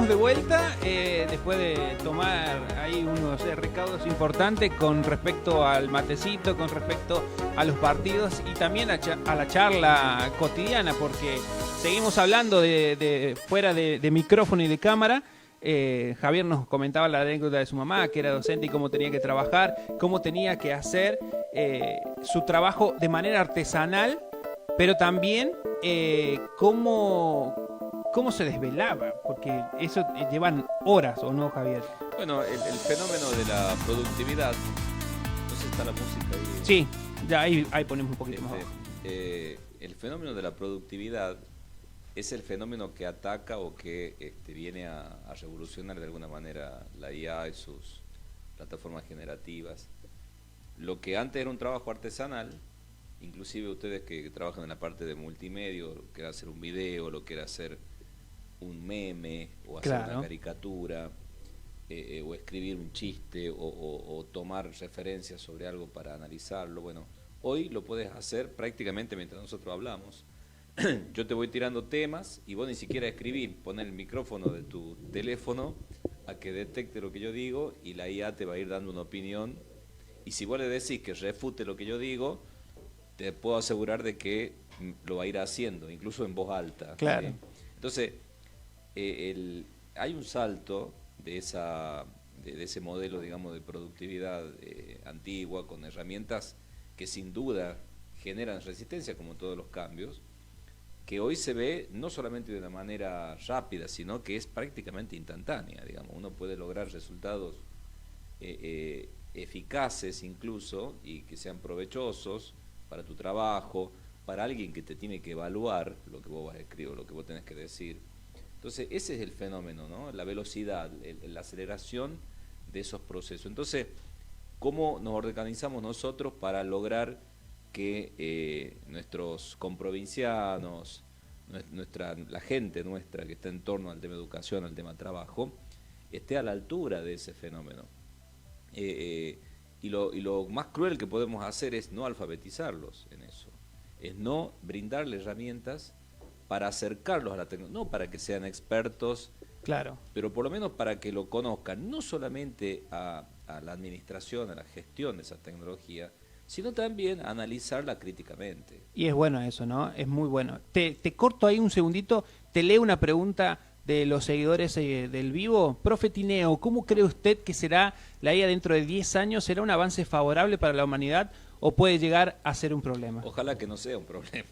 Speaker 1: de vuelta después de tomar ahí unos recaudos importantes con respecto al matecito, con respecto a los partidos y también a la charla cotidiana, porque seguimos hablando de fuera de micrófono y de cámara. Javier nos comentaba la anécdota de su mamá, que era docente y cómo tenía que trabajar, cómo tenía que hacer su trabajo de manera artesanal, pero también cómo se desvelaba, porque eso llevan horas, ¿o no, Javier?
Speaker 3: Bueno, el fenómeno de la productividad, no sé si está la música ahí.
Speaker 1: Sí, ya ahí ponemos un poquito más abajo.
Speaker 3: El fenómeno de la productividad es el fenómeno que ataca o que viene a revolucionar de alguna manera la IA y sus plataformas generativas. Lo que antes era un trabajo artesanal, inclusive ustedes que trabajan en la parte de multimedia, lo que era hacer un video, lo que era hacer un meme, o hacer una caricatura, o escribir un chiste, o tomar referencias sobre algo para analizarlo. Bueno, hoy lo puedes hacer prácticamente mientras nosotros hablamos. Yo te voy tirando temas y vos ni siquiera escribir, poner el micrófono de tu teléfono a que detecte lo que yo digo y la IA te va a ir dando una opinión. Y si vos le decís que refute lo que yo digo, te puedo asegurar de que lo va a ir haciendo, incluso en voz alta.
Speaker 1: Claro.
Speaker 3: ¿Sí? Entonces, hay un salto de ese modelo, digamos, de productividad antigua, con herramientas que sin duda generan resistencia, como todos los cambios, que hoy se ve no solamente de una manera rápida, sino que es prácticamente instantánea, digamos. Uno puede lograr resultados eficaces incluso, y que sean provechosos para tu trabajo, para alguien que te tiene que evaluar lo que vos vas a escribir, lo que vos tenés que decir. Entonces, ese es el fenómeno, ¿no? La velocidad, la aceleración de esos procesos. Entonces, ¿cómo nos organizamos nosotros para lograr que nuestros comprovincianos, la gente nuestra que está en torno al tema educación, al tema trabajo, esté a la altura de ese fenómeno? Y lo más cruel que podemos hacer es no alfabetizarlos en eso, es no brindarles herramientas para acercarlos a la tecnología, no para que sean expertos,
Speaker 1: claro,
Speaker 3: pero por lo menos para que lo conozcan, no solamente a la administración, a la gestión de esa tecnología, sino también a analizarla críticamente.
Speaker 1: Y es bueno eso, ¿no? Es muy bueno. Te corto ahí un segundito, te leo una pregunta de los seguidores del vivo. Profe Tineo, ¿cómo cree usted que será la IA dentro de 10 años? ¿Será un avance favorable para la humanidad o puede llegar a ser un problema?
Speaker 3: Ojalá que no sea un problema.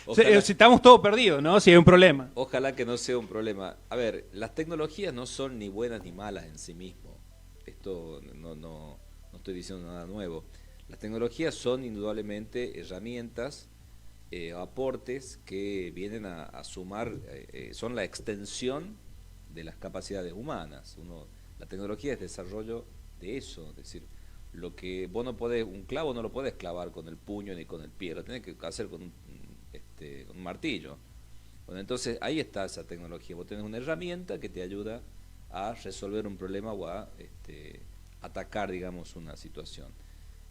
Speaker 1: Ojalá, si estamos todos perdidos, ¿no? Si hay un problema.
Speaker 3: Ojalá que no sea un problema. A ver, las tecnologías no son ni buenas ni malas en sí mismo. Esto no estoy diciendo nada nuevo. Las tecnologías son indudablemente herramientas, aportes que vienen a sumar, son la extensión de las capacidades humanas. La tecnología es desarrollo de eso, es decir, lo que vos no podés, un clavo no lo podés clavar con el puño ni con el pie, lo tenés que hacer con un martillo. Bueno, entonces ahí está esa tecnología. Vos tenés una herramienta que te ayuda a resolver un problema o a atacar, digamos, una situación.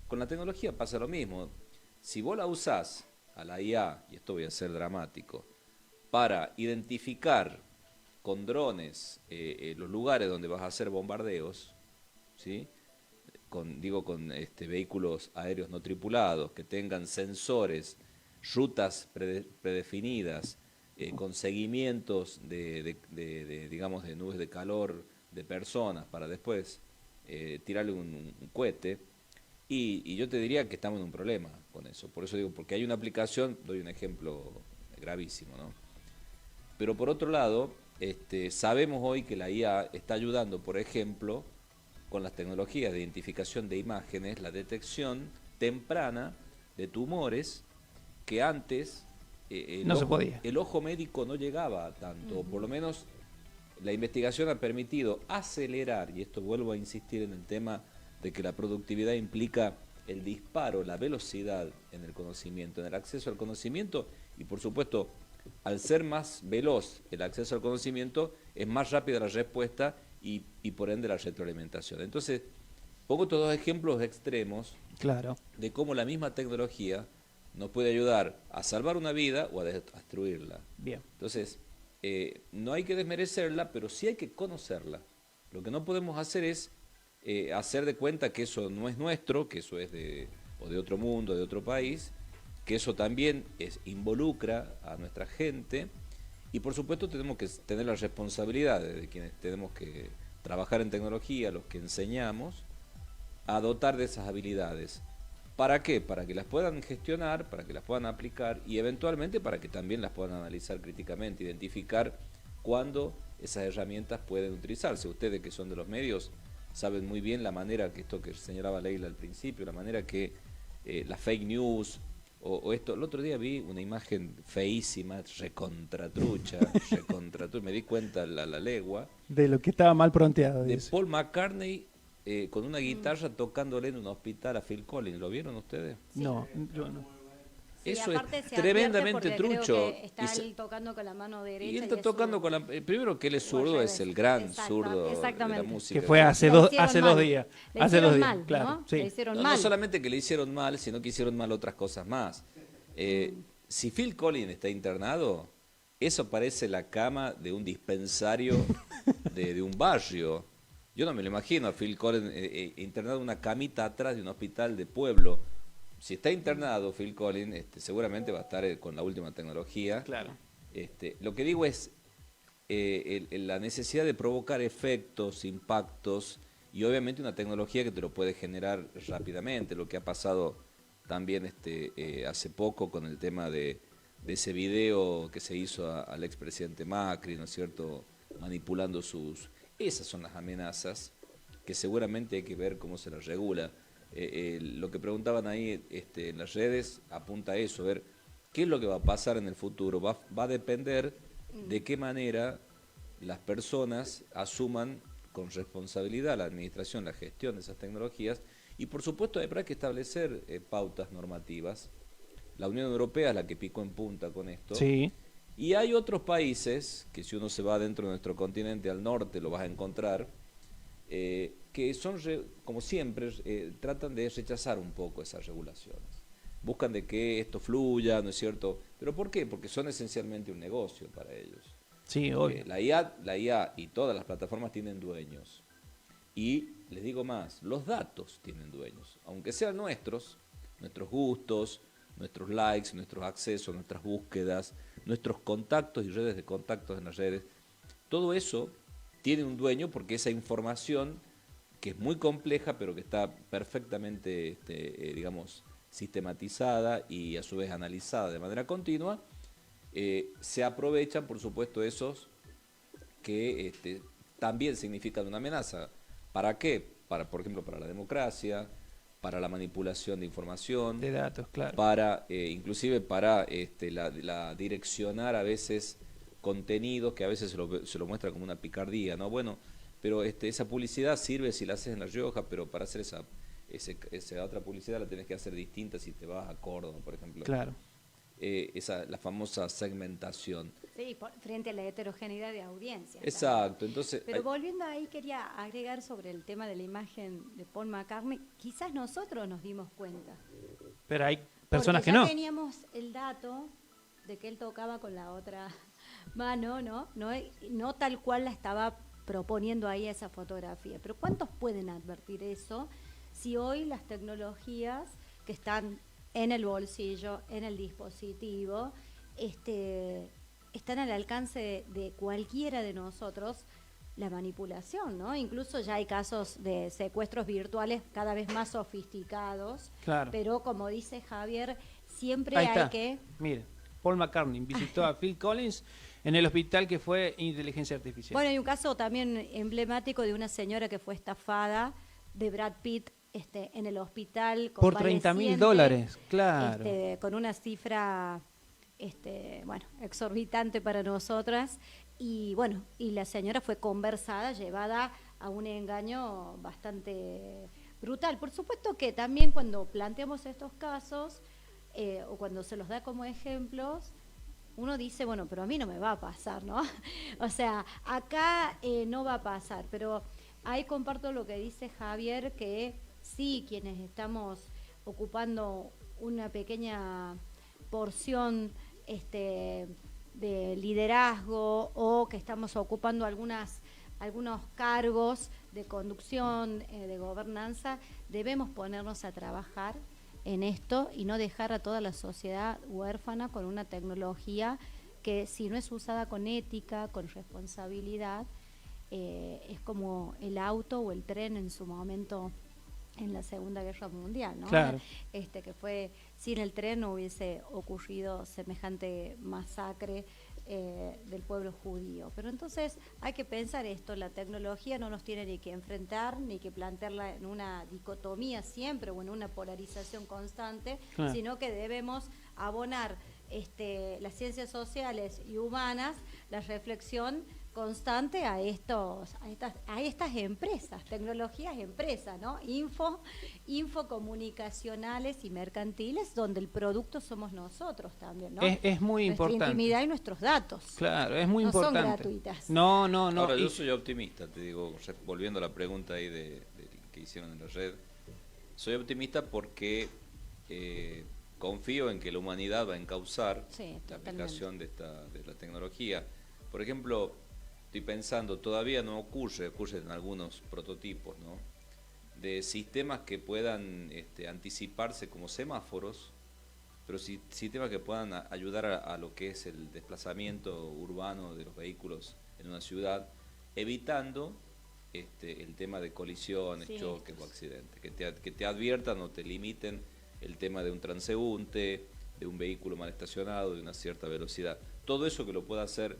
Speaker 3: Con la tecnología pasa lo mismo. Si vos la usás a la IA, y esto voy a ser dramático, para identificar con drones los lugares donde vas a hacer bombardeos, ¿sí? Con vehículos aéreos no tripulados, que tengan sensores, rutas predefinidas, con seguimientos digamos, de nubes de calor de personas para después tirarle un cohete. Y yo te diría que estamos en un problema con eso. Por eso digo, porque hay una aplicación, doy un ejemplo gravísimo, ¿no? Pero por otro lado, sabemos hoy que la IA está ayudando, por ejemplo, con las tecnologías de identificación de imágenes, la detección temprana de tumores que antes el ojo médico no llegaba tanto, o por lo menos la investigación ha permitido acelerar, y esto vuelvo a insistir en el tema de que la productividad implica el disparo, la velocidad en el conocimiento, en el acceso al conocimiento, y por supuesto, al ser más veloz el acceso al conocimiento, es más rápida la respuesta y por ende la retroalimentación. Entonces, pongo estos dos ejemplos extremos,
Speaker 1: claro,
Speaker 3: de cómo la misma tecnología nos puede ayudar a salvar una vida o a destruirla.
Speaker 1: Bien.
Speaker 3: Entonces, no hay que desmerecerla, pero sí hay que conocerla. Lo que no podemos hacer es hacer de cuenta que eso no es nuestro, que eso es de otro mundo, de otro país, que eso también involucra a nuestra gente, y por supuesto tenemos que tener la responsabilidad de quienes tenemos que trabajar en tecnología, los que enseñamos, a dotar de esas habilidades. ¿Para qué? Para que las puedan gestionar, para que las puedan aplicar y eventualmente para que también las puedan analizar críticamente, identificar cuándo esas herramientas pueden utilizarse. Ustedes que son de los medios saben muy bien la manera que esto que señalaba Leila al principio, la manera que la fake news o esto. El otro día vi una imagen feísima, recontratrucha, me di cuenta la legua.
Speaker 1: De lo que estaba mal pronteado.
Speaker 3: De Paul McCartney con una guitarra tocándole en un hospital a Phil Collins. ¿Lo vieron ustedes?
Speaker 2: Sí.
Speaker 1: No, yo no.
Speaker 2: Sí,
Speaker 3: eso es
Speaker 2: se
Speaker 3: tremendamente
Speaker 2: advierte
Speaker 3: trucho.
Speaker 2: creo que está él tocando con la mano derecha.
Speaker 3: Y él está tocando con la... Primero que él es zurdo, es el gran zurdo de la música.
Speaker 1: Que fue hace dos días.
Speaker 2: Hace 2 días,
Speaker 1: mal, claro.
Speaker 2: ¿no?
Speaker 1: Sí.
Speaker 2: Le hicieron
Speaker 3: No,
Speaker 2: mal.
Speaker 3: no solamente que le hicieron mal, sino que hicieron mal otras cosas más. Si Phil Collins está internado, eso parece la cama de un dispensario de un barrio. Yo no me lo imagino a Phil Collins internado en una camita atrás de un hospital de pueblo. Si está internado Phil Collins, seguramente va a estar con la última tecnología.
Speaker 1: Claro.
Speaker 3: Lo que digo es la necesidad de provocar efectos, impactos y obviamente una tecnología que te lo puede generar rápidamente. Lo que ha pasado también hace poco con el tema de ese video que se hizo al expresidente Macri, ¿no es cierto?, manipulando sus... Esas son las amenazas que seguramente hay que ver cómo se las regula. Lo que preguntaban ahí en las redes apunta a eso, ver qué es lo que va a pasar en el futuro. Va a depender de qué manera las personas asuman con responsabilidad la administración, la gestión de esas tecnologías y por supuesto habrá que establecer pautas normativas. La Unión Europea es la que picó en punta con esto.
Speaker 1: Sí.
Speaker 3: Y hay otros países, que si uno se va dentro de nuestro continente al norte lo vas a encontrar, que son, como siempre, tratan de rechazar un poco esas regulaciones. Buscan de que esto fluya, ¿no es cierto? ¿Pero por qué? Porque son esencialmente un negocio para ellos.
Speaker 1: Sí, obvio.
Speaker 3: La IA y todas las plataformas tienen dueños. Y les digo más, los datos tienen dueños. Aunque sean nuestros gustos, nuestros likes, nuestros accesos, nuestras búsquedas, nuestros contactos y redes de contactos en las redes, todo eso tiene un dueño porque esa información, que es muy compleja, pero que está perfectamente, digamos, sistematizada y a su vez analizada de manera continua, se aprovechan, por supuesto, esos que también significan una amenaza. ¿Para qué? Por ejemplo, para la democracia, para la manipulación de información,
Speaker 1: de datos, claro.
Speaker 3: Para inclusive para la direccionar a veces contenidos que a veces se lo muestra como una picardía, ¿no? Bueno, pero esa publicidad sirve si la haces en La Rioja, pero para hacer esa otra publicidad la tenés que hacer distinta si te vas a Córdoba, por ejemplo.
Speaker 1: Claro.
Speaker 3: La famosa segmentación.
Speaker 2: Sí, frente a la heterogeneidad de audiencia.
Speaker 3: Exacto, entonces...
Speaker 2: Pero volviendo ahí, quería agregar sobre el tema de la imagen de Paul McCartney, quizás nosotros nos dimos cuenta.
Speaker 1: Pero hay personas
Speaker 2: porque
Speaker 1: que no.
Speaker 2: ya teníamos el dato de que él tocaba con la otra mano, ¿no? No tal cual la estaba proponiendo ahí esa fotografía. Pero ¿cuántos pueden advertir eso si hoy las tecnologías que están en el bolsillo, en el dispositivo, están al alcance de cualquiera de nosotros, la manipulación, ¿no? Incluso ya hay casos de secuestros virtuales cada vez más sofisticados,
Speaker 1: Claro.
Speaker 2: pero como dice Javier, siempre
Speaker 1: Ahí
Speaker 2: hay
Speaker 1: está.
Speaker 2: que...
Speaker 1: Mire, Paul McCartney visitó a Phil Collins en el hospital que fue inteligencia artificial.
Speaker 2: Bueno, hay un caso también emblemático de una señora que fue estafada de Brad Pitt en el hospital.
Speaker 1: Por $30.000, claro.
Speaker 2: Con una cifra, exorbitante para nosotras. Y bueno, y la señora fue conversada, llevada a un engaño bastante brutal. Por supuesto que también cuando planteamos estos casos, o cuando se los da como ejemplos, uno dice, bueno, pero a mí no me va a pasar, ¿no? O sea, acá no va a pasar, pero ahí comparto lo que dice Javier, que sí, quienes estamos ocupando una pequeña porción de liderazgo o que estamos ocupando algunos cargos de conducción, de gobernanza, debemos ponernos a trabajar en esto y no dejar a toda la sociedad huérfana con una tecnología que, si no es usada con ética, con responsabilidad, es como el auto o el tren en su momento en la Segunda Guerra Mundial, ¿no?
Speaker 1: Claro.
Speaker 2: Que fue, sin el tren no hubiese ocurrido semejante masacre del pueblo judío. Pero entonces hay que pensar esto, la tecnología no nos tiene ni que enfrentar, ni que plantearla en una dicotomía siempre o en una polarización constante,
Speaker 1: Claro.
Speaker 2: sino que debemos abonar las ciencias sociales y humanas, la reflexión constante a estas empresas, tecnologías empresas, ¿no? Infocomunicacionales y mercantiles, donde el producto somos nosotros también, ¿no?
Speaker 1: Es muy
Speaker 2: Nuestra
Speaker 1: importante.
Speaker 2: intimidad y nuestros datos.
Speaker 1: Claro, es muy
Speaker 2: No son
Speaker 1: importante.
Speaker 2: gratuitas.
Speaker 1: No.
Speaker 3: Ahora,
Speaker 1: y-
Speaker 3: yo soy optimista, te digo, volviendo a la pregunta ahí que hicieron en la red. Soy optimista porque confío en que la humanidad va a encauzar
Speaker 2: Sí,
Speaker 3: la
Speaker 2: totalmente.
Speaker 3: aplicación de la tecnología. Por ejemplo, estoy pensando, todavía no ocurre en algunos prototipos, ¿no? De sistemas que puedan anticiparse como semáforos, pero sistemas que puedan ayudar a lo que es el desplazamiento urbano de los vehículos en una ciudad, evitando el tema de colisiones,
Speaker 2: Sí,
Speaker 3: choques o accidentes, que te adviertan o te limiten el tema de un transeúnte, de un vehículo mal estacionado, de una cierta velocidad. Todo eso que lo pueda hacer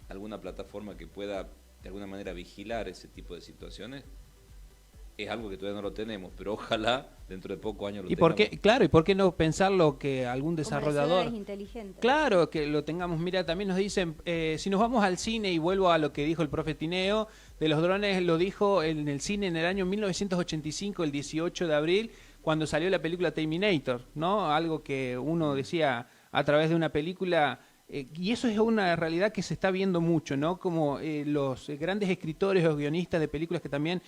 Speaker 3: alguna plataforma que pueda de alguna manera vigilar ese tipo de situaciones, es algo que todavía no lo tenemos, pero ojalá dentro de pocos años lo
Speaker 1: ¿Y por
Speaker 3: tengamos.
Speaker 1: qué? Claro, ¿y por qué no pensarlo que algún
Speaker 2: Como
Speaker 1: desarrollador...
Speaker 2: ciudades inteligentes.
Speaker 1: Claro, que lo tengamos. Mira, también nos dicen, si nos vamos al cine, y vuelvo a lo que dijo el profe Tineo, de los drones, lo dijo en el cine en el año 1985, el 18 de abril, cuando salió la película Terminator, ¿no? Algo que uno decía a través de una película, y eso es una realidad que se está viendo mucho, ¿no? Como los grandes escritores o guionistas de películas que también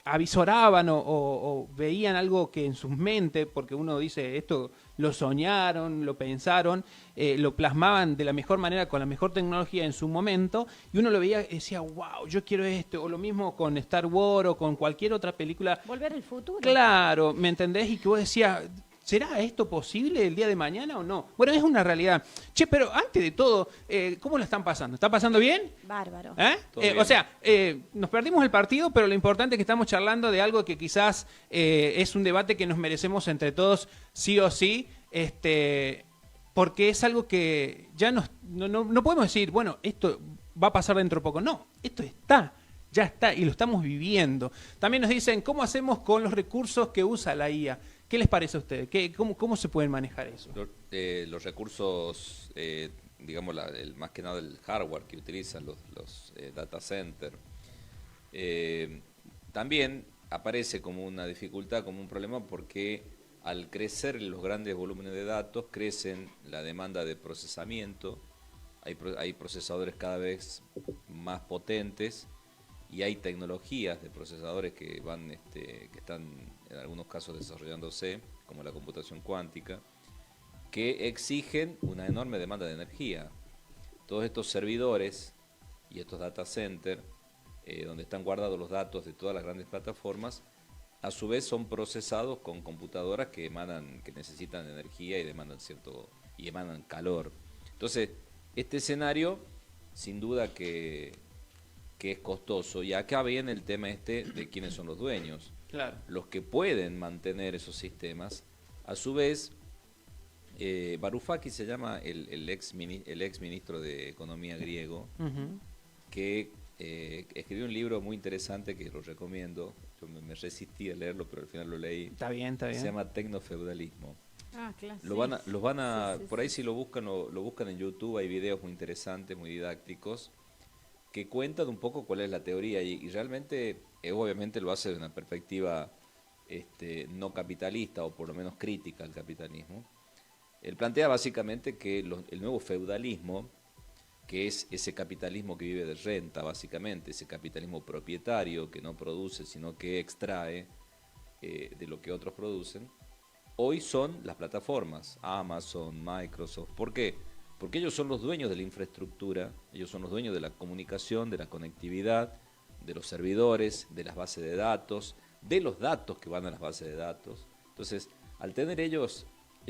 Speaker 1: avisoraban o veían algo que en sus mentes, porque uno dice, esto lo soñaron, lo pensaron, lo plasmaban de la mejor manera, con la mejor tecnología en su momento, y uno lo veía y decía, wow, yo quiero esto, o lo mismo con Star Wars o con cualquier otra película.
Speaker 2: Volver al futuro.
Speaker 1: Claro, ¿me entendés? Y que vos decías, ¿será esto posible el día de mañana o no? Bueno, es una realidad. Che, pero antes de todo, ¿cómo la están pasando? ¿Está pasando bien?
Speaker 2: Bárbaro.
Speaker 3: Todo bien.
Speaker 1: O sea, nos perdimos el partido, pero lo importante es que estamos charlando de algo que quizás es un debate que nos merecemos entre todos, sí o sí, porque es algo que ya no podemos decir, bueno, esto va a pasar dentro de poco. No, esto ya está, y lo estamos viviendo. También nos dicen, ¿cómo hacemos con los recursos que usa la IA? ¿Qué les parece a ustedes? ¿Cómo se pueden manejar eso?
Speaker 3: Los recursos, digamos, más que nada el hardware que utilizan los data centers, también aparece como una dificultad, como un problema, porque al crecer los grandes volúmenes de datos, crecen la demanda de procesamiento, hay procesadores cada vez más potentes, y hay tecnologías de procesadores que están en algunos casos desarrollándose, como la computación cuántica, que exigen una enorme demanda de energía. Todos estos servidores y estos data centers, donde están guardados los datos de todas las grandes plataformas, a su vez son procesados con computadoras que necesitan energía y emanan calor. Entonces, este escenario, sin duda que es costoso, y acá viene el tema de quiénes son los dueños.
Speaker 1: Claro.
Speaker 3: Los que pueden mantener esos sistemas. A su vez, Varoufakis se llama el ex ministro de Economía griego,
Speaker 1: Ujú.
Speaker 3: que escribió un libro muy interesante que lo recomiendo. Yo me resistí a leerlo, pero al final lo leí.
Speaker 1: Está bien.
Speaker 3: Se llama Tecnofeudalismo.
Speaker 2: Ah, claro.
Speaker 3: Los van a
Speaker 2: Sí,
Speaker 3: por ahí si lo buscan en YouTube, hay videos muy interesantes, muy didácticos, que cuentan un poco cuál es la teoría, y realmente, obviamente lo hace de una perspectiva no capitalista, o por lo menos crítica al capitalismo. Él plantea básicamente que el nuevo feudalismo, que es ese capitalismo que vive de renta, básicamente, ese capitalismo propietario que no produce, sino que extrae de lo que otros producen, hoy son las plataformas, Amazon, Microsoft. ¿Por qué? porque ellos son los dueños de la infraestructura, ellos son los dueños de la comunicación, de la conectividad, de los servidores, de las bases de datos, de los datos que van a las bases de datos. Entonces, al tener ellos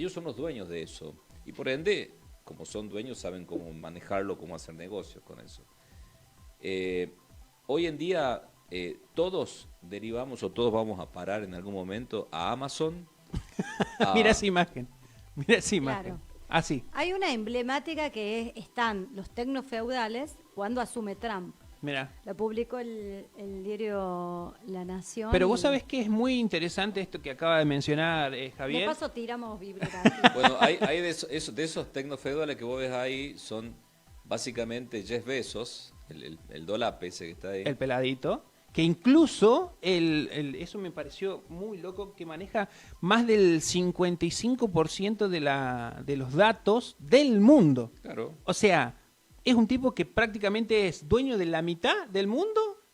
Speaker 3: son los dueños de eso, y por ende, como son dueños, saben cómo manejarlo, cómo hacer negocios con eso. Hoy en día, todos derivamos o todos vamos a parar en algún momento a Amazon.
Speaker 1: Mira esa imagen, mira esa imagen.
Speaker 2: Claro.
Speaker 1: Así.
Speaker 2: Hay una emblemática que están los tecnofeudales cuando asume Trump.
Speaker 1: Mira.
Speaker 2: La publicó el diario La Nación.
Speaker 1: Pero vos sabés que es muy interesante esto que acaba de mencionar Javier.
Speaker 2: De paso tiramos vibras.
Speaker 3: Bueno, hay de esos tecnofeudales que vos ves ahí, son básicamente Jeff Bezos, el dolape ese que está ahí.
Speaker 1: El peladito. Que incluso, eso me pareció muy loco, que maneja más del 55% de los datos del mundo.
Speaker 3: Claro.
Speaker 1: O sea, es un tipo que prácticamente es dueño de la mitad del mundo.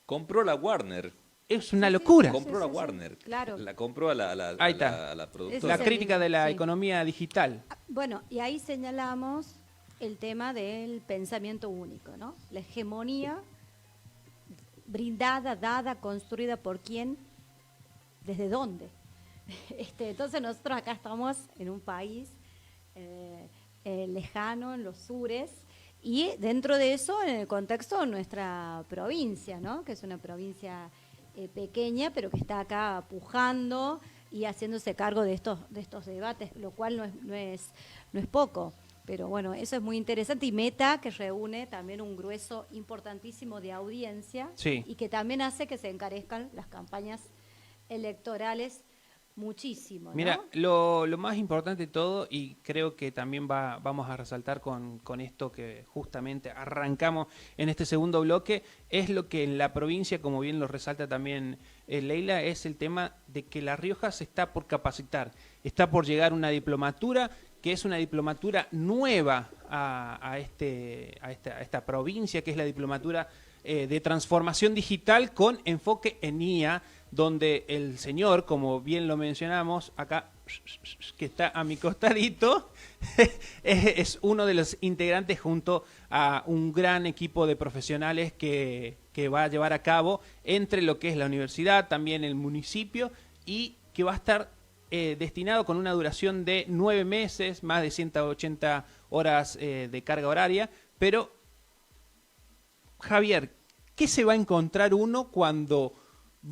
Speaker 3: Compró la Warner.
Speaker 1: Es una locura.
Speaker 3: Compró la Warner.
Speaker 2: Claro.
Speaker 3: La compró a la
Speaker 1: Ahí está.
Speaker 3: productora.
Speaker 1: La crítica de la
Speaker 2: Sí.
Speaker 1: economía digital.
Speaker 2: Bueno, y ahí señalamos el tema del pensamiento único, ¿no? La hegemonía brindada, dada, construida por quién, desde dónde. Entonces nosotros acá estamos en un país lejano, en los sures, y dentro de eso, en el contexto de nuestra provincia, ¿no? Que es una provincia pequeña, pero que está acá pujando y haciéndose cargo de estos debates, lo cual no es poco. Pero bueno, eso es muy interesante. Y Meta, que reúne también un grueso importantísimo de audiencia,
Speaker 1: Sí.
Speaker 2: y que también hace que se encarezcan las campañas electorales muchísimo, ¿no?
Speaker 1: Mira, lo más importante de todo, y creo que también vamos a resaltar con esto que justamente arrancamos en este segundo bloque, es lo que en la provincia, como bien lo resalta también Leila, es el tema de que La Rioja se está por capacitar, está por llegar una diplomatura, que es una diplomatura nueva a esta provincia, que es la diplomatura de transformación digital con enfoque en IA, donde el señor, como bien lo mencionamos, acá, que está a mi costadito, es uno de los integrantes junto a un gran equipo de profesionales que va a llevar a cabo entre lo que es la universidad, también el municipio, y que va a estar destinado con una duración de 9 meses, más de 180 horas de carga horaria. Pero, Javier, ¿qué se va a encontrar uno cuando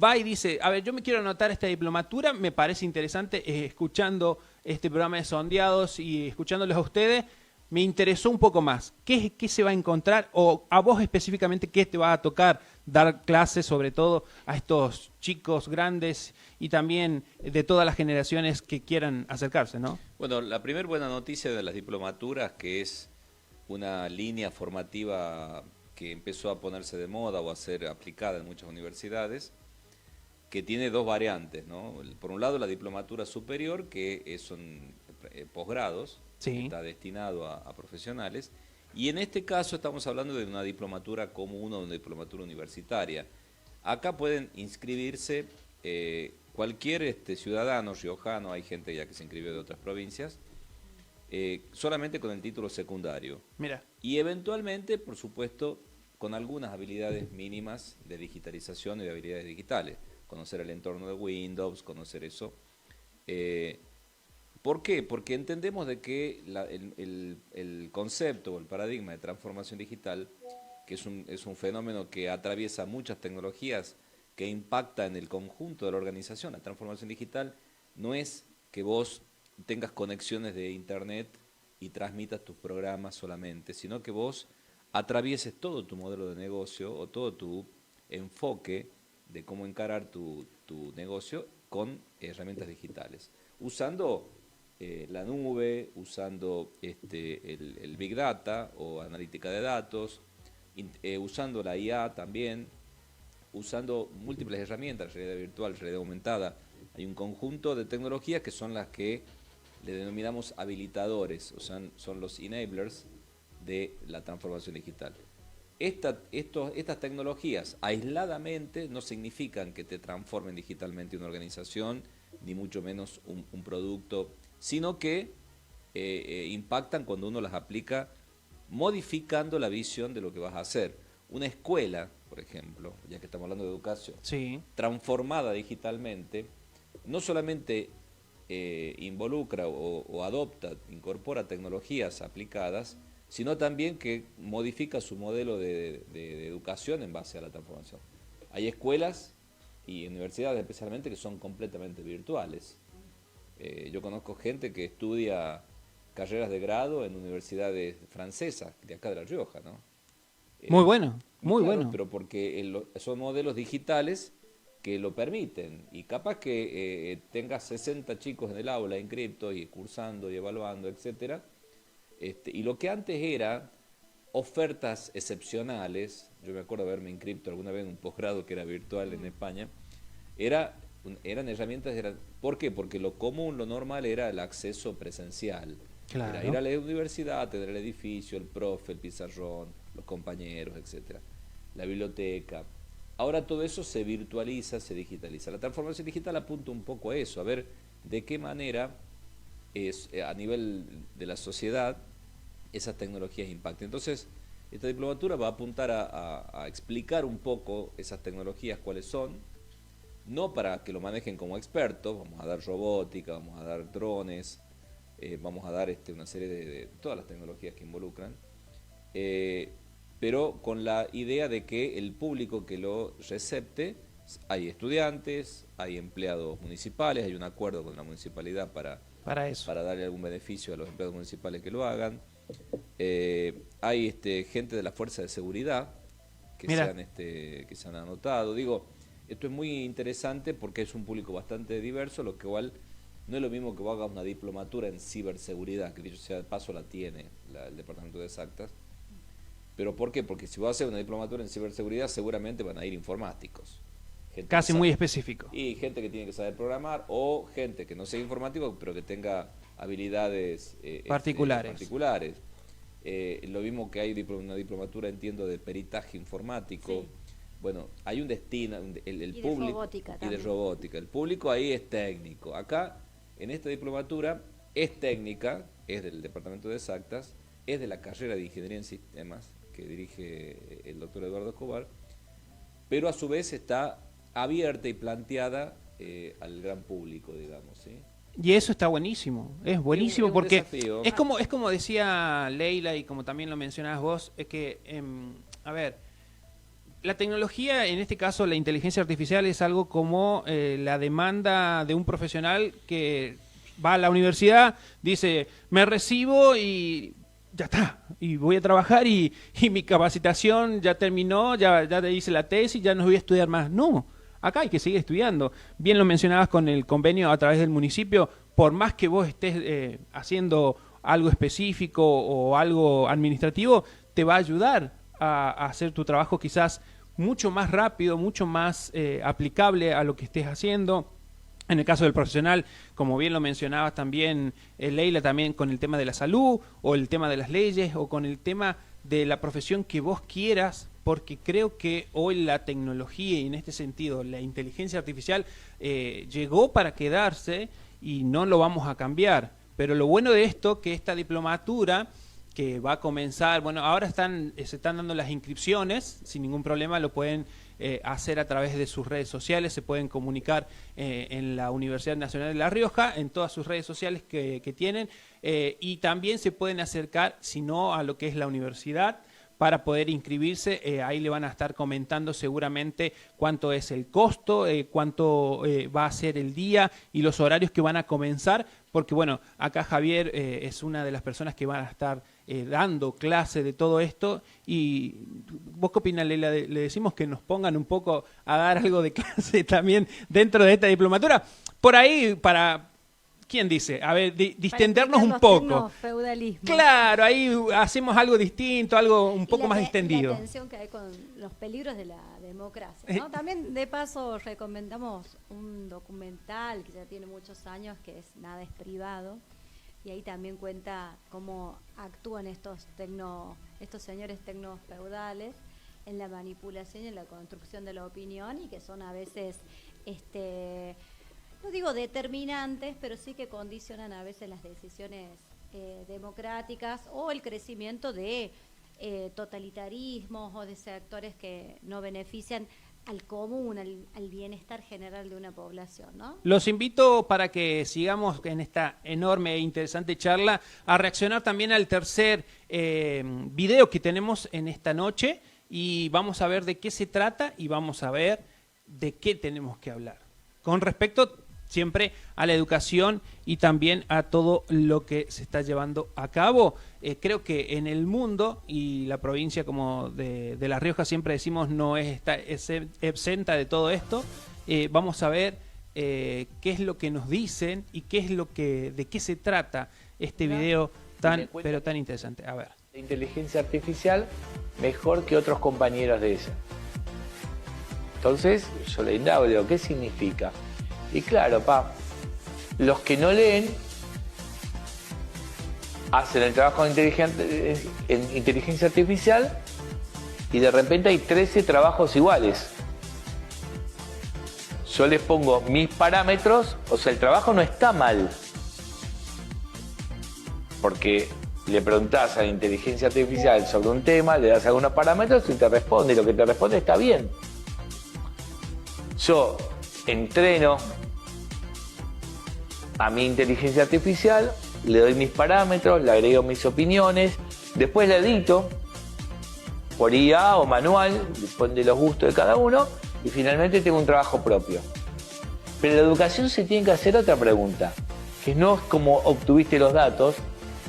Speaker 1: va y dice, a ver, yo me quiero anotar esta diplomatura, me parece interesante, escuchando este programa de Sondeados y escuchándolos a ustedes, me interesó un poco más? ¿Qué se va a encontrar? O a vos específicamente, ¿qué te va a tocar dar clases, sobre todo a estos chicos grandes y también de todas las generaciones que quieran acercarse, ¿no?
Speaker 3: Bueno, la primera buena noticia de las diplomaturas, que es una línea formativa que empezó a ponerse de moda o a ser aplicada en muchas universidades, que tiene dos variantes, ¿no? Por un lado, la diplomatura superior, que son posgrados,
Speaker 1: Sí.
Speaker 3: que está destinado a profesionales, y en este caso estamos hablando de una diplomatura común o una diplomatura universitaria. Acá pueden inscribirse cualquier ciudadano riojano, hay gente ya que se inscribió de otras provincias, solamente con el título secundario.
Speaker 1: Mira.
Speaker 3: Y eventualmente, por supuesto, con algunas habilidades mínimas de digitalización y de habilidades digitales. Conocer el entorno de Windows, conocer eso. ¿Por qué? Porque entendemos de que el concepto o el paradigma de transformación digital, que es un fenómeno que atraviesa muchas tecnologías, que impacta en el conjunto de la organización. La transformación digital no es que vos tengas conexiones de internet y transmitas tus programas solamente, sino que vos atravieses todo tu modelo de negocio o todo tu enfoque de cómo encarar tu negocio con herramientas digitales, usando la nube, usando el Big Data o analítica de datos, usando la IA también, usando múltiples herramientas, realidad virtual, realidad aumentada. Hay un conjunto de tecnologías que son las que le denominamos habilitadores, o sea, son los enablers de la transformación digital. Estas tecnologías aisladamente no significan que te transformen digitalmente una organización, ni mucho menos un producto, sino que impactan cuando uno las aplica modificando la visión de lo que vas a hacer. Una escuela, por ejemplo, ya que estamos hablando de educación,
Speaker 1: Sí.
Speaker 3: transformada digitalmente, no solamente involucra o adopta, incorpora tecnologías aplicadas, sino también que modifica su modelo de educación en base a la transformación. Hay escuelas y universidades especialmente que son completamente virtuales. Yo conozco gente que estudia carreras de grado en universidades francesas, de acá de La Rioja, ¿no?
Speaker 1: Muy bueno, muy
Speaker 3: Claro,
Speaker 1: bueno.
Speaker 3: pero porque son modelos digitales que lo permiten. Y capaz que tengas 60 chicos en el aula inscriptos y cursando y evaluando, etcétera. Y lo que antes era ofertas excepcionales, yo me acuerdo haberme inscrito alguna vez en un posgrado que era virtual en España, eran herramientas, ¿por qué? Porque lo común, lo normal era el acceso presencial.
Speaker 1: Claro.
Speaker 3: Era ir a la universidad, tener el edificio, el profe, el pizarrón, los compañeros, etcétera, la biblioteca. Ahora todo eso se virtualiza, se digitaliza. La transformación digital apunta un poco a eso, a ver de qué manera a nivel de la sociedad esas tecnologías impactan. Entonces, esta diplomatura va a apuntar a explicar un poco esas tecnologías, cuáles son, no para que lo manejen como expertos, vamos a dar robótica, vamos a dar drones, vamos a dar una serie de todas las tecnologías que involucran, pero con la idea de que el público que lo recepte, hay estudiantes, hay empleados municipales, hay un acuerdo con la municipalidad para darle algún beneficio a los empleados municipales que lo hagan. Hay gente de la fuerza de seguridad que se han anotado. Digo, esto es muy interesante porque es un público bastante diverso, lo que igual no es lo mismo que vos hagas una diplomatura en ciberseguridad, que dicho sea de paso la tiene el Departamento de Exactas. ¿Pero por qué? Porque si vos haces una diplomatura en ciberseguridad seguramente van a ir informáticos.
Speaker 1: Casi muy específico.
Speaker 3: Y gente que tiene que saber programar o gente que no sea informático pero que tenga habilidades
Speaker 1: particulares.
Speaker 3: Lo mismo que hay una diplomatura, entiendo, de peritaje informático.
Speaker 2: Sí.
Speaker 3: Bueno, hay un destino, el
Speaker 2: Y
Speaker 3: público.
Speaker 2: de robótica
Speaker 3: y
Speaker 2: también.
Speaker 3: de robótica. El público ahí es técnico. Acá, en esta diplomatura, es técnica, es del Departamento de Exactas, es de la carrera de Ingeniería en Sistemas, que dirige el doctor Eduardo Escobar, pero a su vez está abierta y planteada al gran público, digamos, ¿sí?
Speaker 1: Y eso está buenísimo, es buenísimo
Speaker 3: Es un
Speaker 1: porque
Speaker 3: desafío.
Speaker 1: es como decía Leila y como también lo mencionabas vos, es que, a ver, la tecnología, en este caso la inteligencia artificial, es algo como la demanda de un profesional que va a la universidad, dice, me recibo y ya está, y voy a trabajar y mi capacitación ya terminó, ya hice la tesis, ya no voy a estudiar más. No, acá hay que seguir estudiando. Bien lo mencionabas con el convenio a través del municipio, por más que vos estés haciendo algo específico o algo administrativo, te va a ayudar a hacer tu trabajo quizás mucho más rápido, mucho más aplicable a lo que estés haciendo. En el caso del profesional, como bien lo mencionabas también, Leila, también con el tema de la salud, o el tema de las leyes, o con el tema de la profesión que vos quieras, porque creo que hoy la tecnología, y en este sentido la inteligencia artificial, llegó para quedarse y no lo vamos a cambiar. Pero lo bueno de esto, que esta diplomatura, que va a comenzar, bueno, ahora se están dando las inscripciones, sin ningún problema lo pueden hacer a través de sus redes sociales, se pueden comunicar en la Universidad Nacional de La Rioja, en todas sus redes sociales que tienen, y también se pueden acercar, si no, a lo que es la universidad, para poder inscribirse. Ahí le van a estar comentando seguramente cuánto es el costo, cuánto va a ser el día y los horarios que van a comenzar, porque bueno, acá Javier es una de las personas que van a estar dando clase de todo esto. Y ¿vos qué opinás, Leila? Le decimos que nos pongan un poco a dar algo de clase también dentro de esta diplomatura, por ahí para... ¿Quién dice? A ver, distendernos un poco. Claro, ahí hacemos algo distinto, algo un poco más distendido.
Speaker 2: La tensión que hay con los peligros de la democracia, ¿no? También, de paso, recomendamos un documental que ya tiene muchos años, que es Nada es privado, y ahí también cuenta cómo actúan estos señores tecnofeudales en la manipulación y en la construcción de la opinión, y que son a veces... no digo determinantes, pero sí que condicionan a veces las decisiones democráticas o el crecimiento de totalitarismos o de sectores que no benefician al común, al bienestar general de una población, ¿no?
Speaker 1: Los invito para que sigamos en esta enorme e interesante charla a reaccionar también al tercer video que tenemos en esta noche y vamos a ver de qué se trata y vamos a ver de qué tenemos que hablar. Con respecto siempre a la educación y también a todo lo que se está llevando a cabo. Creo que en el mundo, y la provincia como de La Rioja siempre decimos no está exenta de todo esto, vamos a ver qué es lo que nos dicen y qué es de qué se trata este video pero tan interesante. A ver.
Speaker 6: La inteligencia artificial mejor que otros compañeros de ella. Entonces yo le indago, le digo, ¿qué significa? Y claro, los que no leen hacen el trabajo en inteligencia artificial y de repente hay 13 trabajos iguales. Yo les pongo mis parámetros, o sea, el trabajo no está mal. Porque le preguntás a la inteligencia artificial sobre un tema, le das algunos parámetros y te responde, y lo que te responde está bien. Yo entreno a mi inteligencia artificial, le doy mis parámetros, le agrego mis opiniones, después la edito por IA o manual, depende de los gustos de cada uno, y finalmente tengo un trabajo propio. Pero en la educación se tiene que hacer otra pregunta, que no es cómo obtuviste los datos,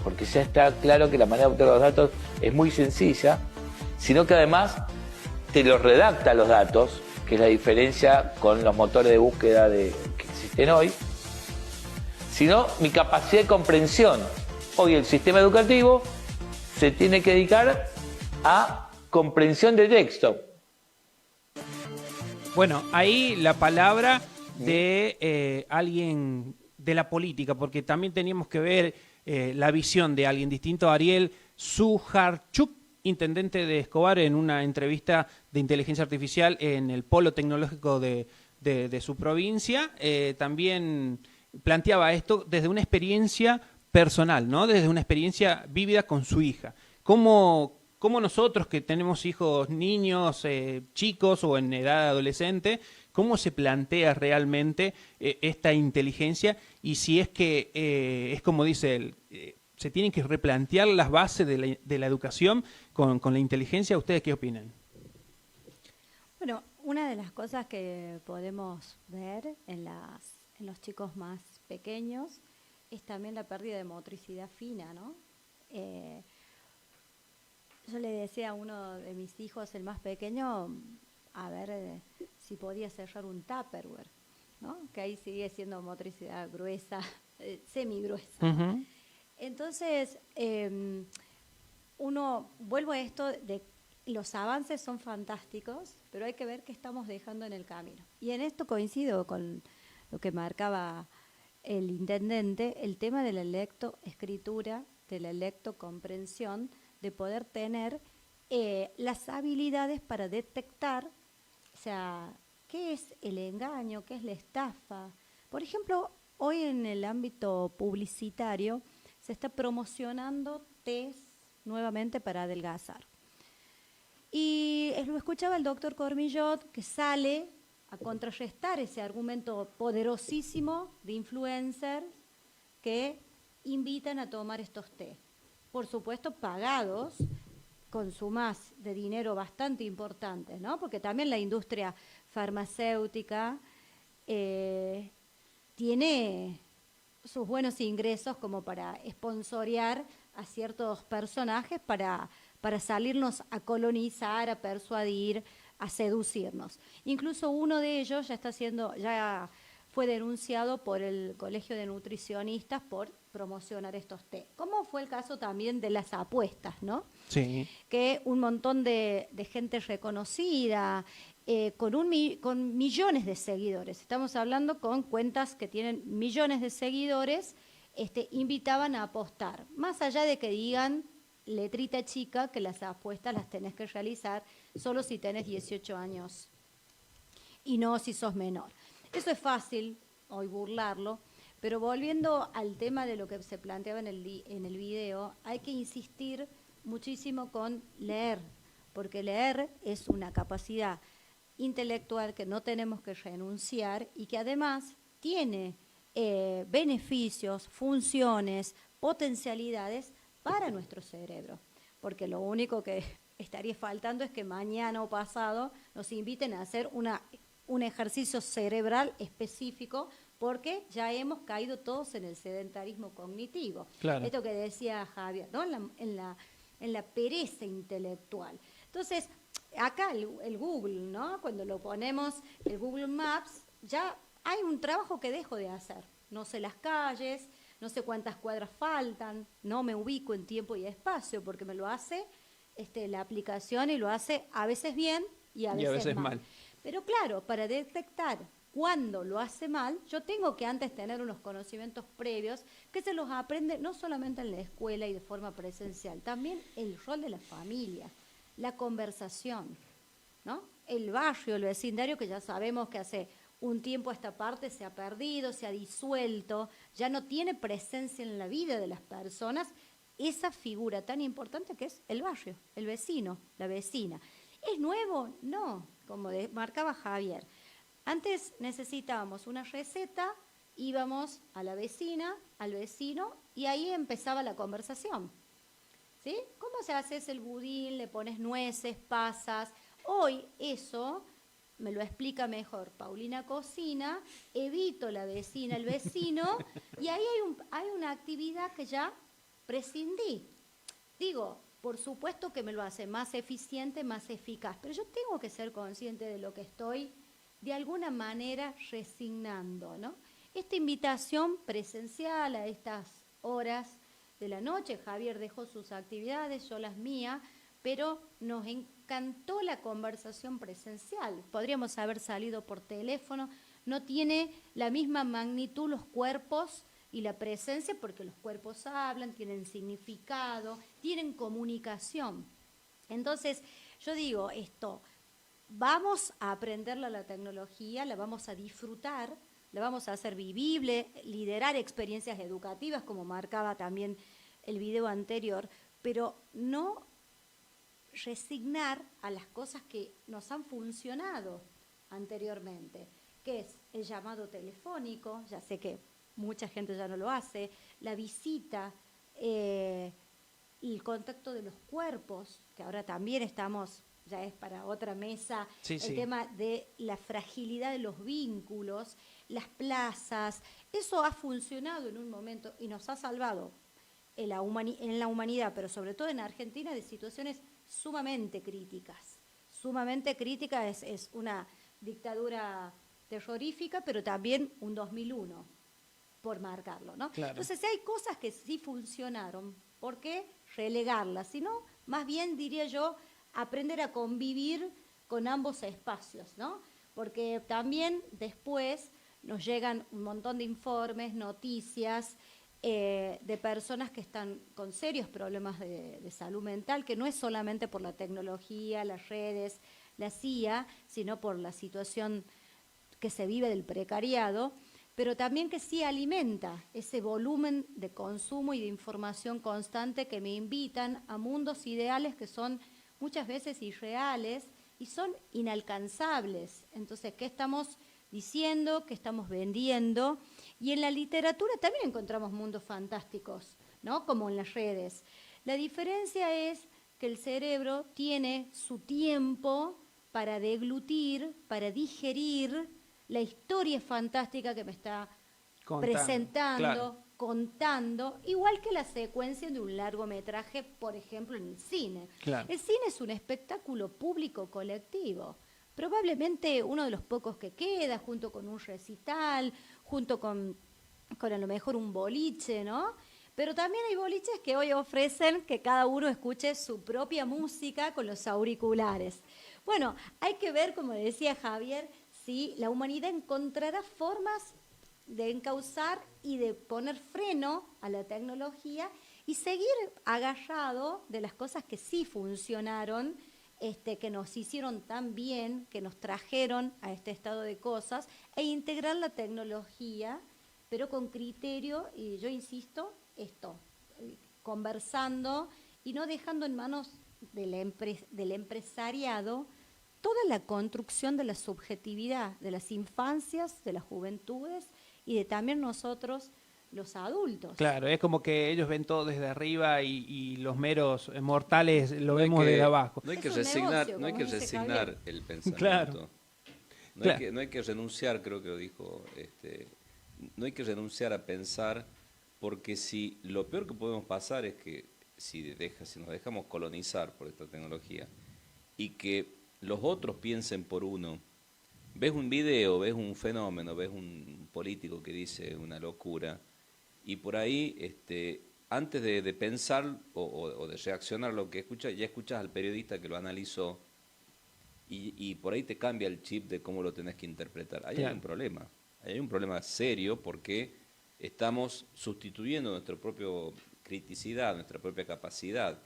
Speaker 6: porque ya está claro que la manera de obtener los datos es muy sencilla, sino que además te los redacta los datos, que es la diferencia con los motores de búsqueda que existen hoy, sino mi capacidad de comprensión. Hoy el sistema educativo se tiene que dedicar a comprensión de texto.
Speaker 1: Bueno, ahí la palabra de alguien de la política, porque también teníamos que ver la visión de alguien distinto, Ariel Sujarchuk, intendente de Escobar, en una entrevista de inteligencia artificial en el polo tecnológico de su provincia, también planteaba esto desde una experiencia personal, ¿no? Desde una experiencia vívida con su hija. ¿Cómo nosotros que tenemos hijos niños, chicos o en edad adolescente, cómo se plantea realmente esta inteligencia y si es que es como dice él, se tienen que replantear las bases de la educación con la inteligencia? ¿Ustedes qué opinan?
Speaker 2: Bueno, una de las cosas que podemos ver en los chicos más pequeños es también la pérdida de motricidad fina, ¿no? Yo le decía a uno de mis hijos, el más pequeño, a ver si podía cerrar un Tupperware, ¿no? Que ahí sigue siendo motricidad gruesa, semigruesa.
Speaker 1: Uh-huh.
Speaker 2: Entonces, vuelvo a esto de los avances son fantásticos, pero hay que ver qué estamos dejando en el camino. Y en esto coincido con lo que marcaba el intendente, el tema de la lectoescritura, de la lectocomprensión, de poder tener las habilidades para detectar, o sea, qué es el engaño, qué es la estafa. Por ejemplo, hoy en el ámbito publicitario se está promocionando test nuevamente para adelgazar. Y lo escuchaba el doctor Cormillot, que sale a contrarrestar ese argumento poderosísimo de influencers que invitan a tomar estos test. Por supuesto, pagados con sumas de dinero bastante importantes, ¿no? Porque también la industria farmacéutica tiene sus buenos ingresos como para sponsorear a ciertos personajes para salirnos a colonizar, a persuadir, a seducirnos. Incluso uno de ellos ya fue denunciado por el Colegio de Nutricionistas por promocionar estos té. Como fue el caso también de las apuestas, ¿no?
Speaker 1: Sí.
Speaker 2: Que un montón de gente reconocida, con millones de seguidores, estamos hablando con cuentas que tienen millones de seguidores, invitaban a apostar. Más allá de que digan, letrita chica, que las apuestas las tenés que realizar solo si tenés 18 años y no si sos menor. Eso es fácil hoy burlarlo, Pero volviendo al tema de lo que se planteaba en el video, hay que insistir muchísimo con leer, porque leer es una capacidad intelectual que no tenemos que renunciar y que además tiene beneficios, funciones, potencialidades para nuestro cerebro. Porque lo único que estaría faltando es que mañana o pasado nos inviten a hacer un ejercicio cerebral específico, porque ya hemos caído todos en el sedentarismo cognitivo.
Speaker 1: Claro.
Speaker 2: Esto que decía Javier, ¿no? En la pereza intelectual. Entonces, acá el Google, ¿no? Cuando lo ponemos, el Google Maps, ya hay un trabajo que dejo de hacer. No sé las calles, no sé cuántas cuadras faltan, no me ubico en tiempo y espacio, porque me lo hace la aplicación y lo hace a veces bien y a veces mal. Pero claro, para detectar cuando lo hace mal, yo tengo que antes tener unos conocimientos previos que se los aprende no solamente en la escuela y de forma presencial, también el rol de la familia, la conversación, ¿no? El barrio, el vecindario, que ya sabemos que hace un tiempo esta parte se ha perdido, se ha disuelto, ya no tiene presencia en la vida de las personas esa figura tan importante que es el barrio, el vecino, la vecina. ¿Es nuevo? No, como marcaba Javier. Antes necesitábamos una receta, íbamos a la vecina, al vecino, y ahí empezaba la conversación. ¿Sí? ¿Cómo se hace el budín? Le pones nueces, pasas. Hoy eso me lo explica mejor Paulina Cocina, evito la vecina, el vecino, y ahí hay una actividad que ya prescindí. Digo, por supuesto que me lo hace más eficiente, más eficaz, pero yo tengo que ser consciente de lo que estoy de alguna manera resignando, ¿no? Esta invitación presencial a estas horas de la noche, Javier dejó sus actividades, yo las mías, pero nos encantó la conversación presencial. Podríamos haber salido por teléfono, no tiene la misma magnitud los cuerpos y la presencia, porque los cuerpos hablan, tienen significado, tienen comunicación. Entonces, yo digo esto, vamos a aprender la tecnología, la vamos a disfrutar, la vamos a hacer vivible, liderar experiencias educativas, como marcaba también el video anterior, pero no resignar a las cosas que nos han funcionado anteriormente, que es el llamado telefónico, ya sé que mucha gente ya no lo hace, la visita, el contacto de los cuerpos, que ahora también estamos, ya es para otra mesa, el tema de la fragilidad de los vínculos, las plazas, eso ha funcionado en un momento y nos ha salvado en la humanidad, pero sobre todo en Argentina, de situaciones sumamente críticas. Sumamente crítica es una dictadura terrorífica, pero también un 2001, por marcarlo, ¿no?
Speaker 1: Claro.
Speaker 2: Entonces, hay cosas que sí funcionaron, ¿por qué relegarlas? Sino, más bien, diría yo, aprender a convivir con ambos espacios, ¿no? Porque también después nos llegan un montón de informes, noticias, de personas que están con serios problemas de salud mental, que no es solamente por la tecnología, las redes, la CIA, sino por la situación que se vive del precariado, pero también que sí alimenta ese volumen de consumo y de información constante que me invitan a mundos ideales que son muchas veces irreales y son inalcanzables. Entonces, ¿qué estamos diciendo? ¿Qué estamos vendiendo? Y en la literatura también encontramos mundos fantásticos, ¿no? Como en las redes. La diferencia es que el cerebro tiene su tiempo para deglutir, para digerir la historia fantástica que me está presentando,
Speaker 1: claro,
Speaker 2: contando, igual que la secuencia de un largometraje, por ejemplo, en el cine.
Speaker 1: Claro.
Speaker 2: El cine es un espectáculo público colectivo, probablemente uno de los pocos que queda, junto con un recital, junto con a lo mejor un boliche, ¿no? Pero también hay boliches que hoy ofrecen que cada uno escuche su propia música con los auriculares. Bueno, hay que ver, como decía Javier, si la humanidad encontrará formas de encauzar y de poner freno a la tecnología y seguir agarrado de las cosas que sí funcionaron, que nos hicieron tan bien, que nos trajeron a este estado de cosas, e integrar la tecnología, pero con criterio, y yo insisto, conversando y no dejando en manos del empresariado toda la construcción de la subjetividad de las infancias, de las juventudes y de también nosotros los adultos.
Speaker 1: Claro, es como que ellos ven todo desde arriba y los meros mortales lo vemos desde abajo.
Speaker 3: No hay que
Speaker 2: Es un
Speaker 3: resignar,
Speaker 2: negocio,
Speaker 3: no hay que
Speaker 2: como dice
Speaker 3: resignar
Speaker 2: Javier.
Speaker 3: el pensamiento.
Speaker 1: Claro.
Speaker 3: No hay que renunciar, creo que lo dijo, no hay que renunciar a pensar, porque si lo peor que podemos pasar es que si nos dejamos colonizar por esta tecnología y que los otros piensen por uno, ves un video, ves un fenómeno, ves un político que dice una locura y por ahí, antes de pensar o de reaccionar a lo que escuchas, ya escuchas al periodista que lo analizó y por ahí te cambia el chip de cómo lo tenés que interpretar. Ahí hay un problema, hay un problema serio porque estamos sustituyendo nuestra propia criticidad, nuestra propia capacidad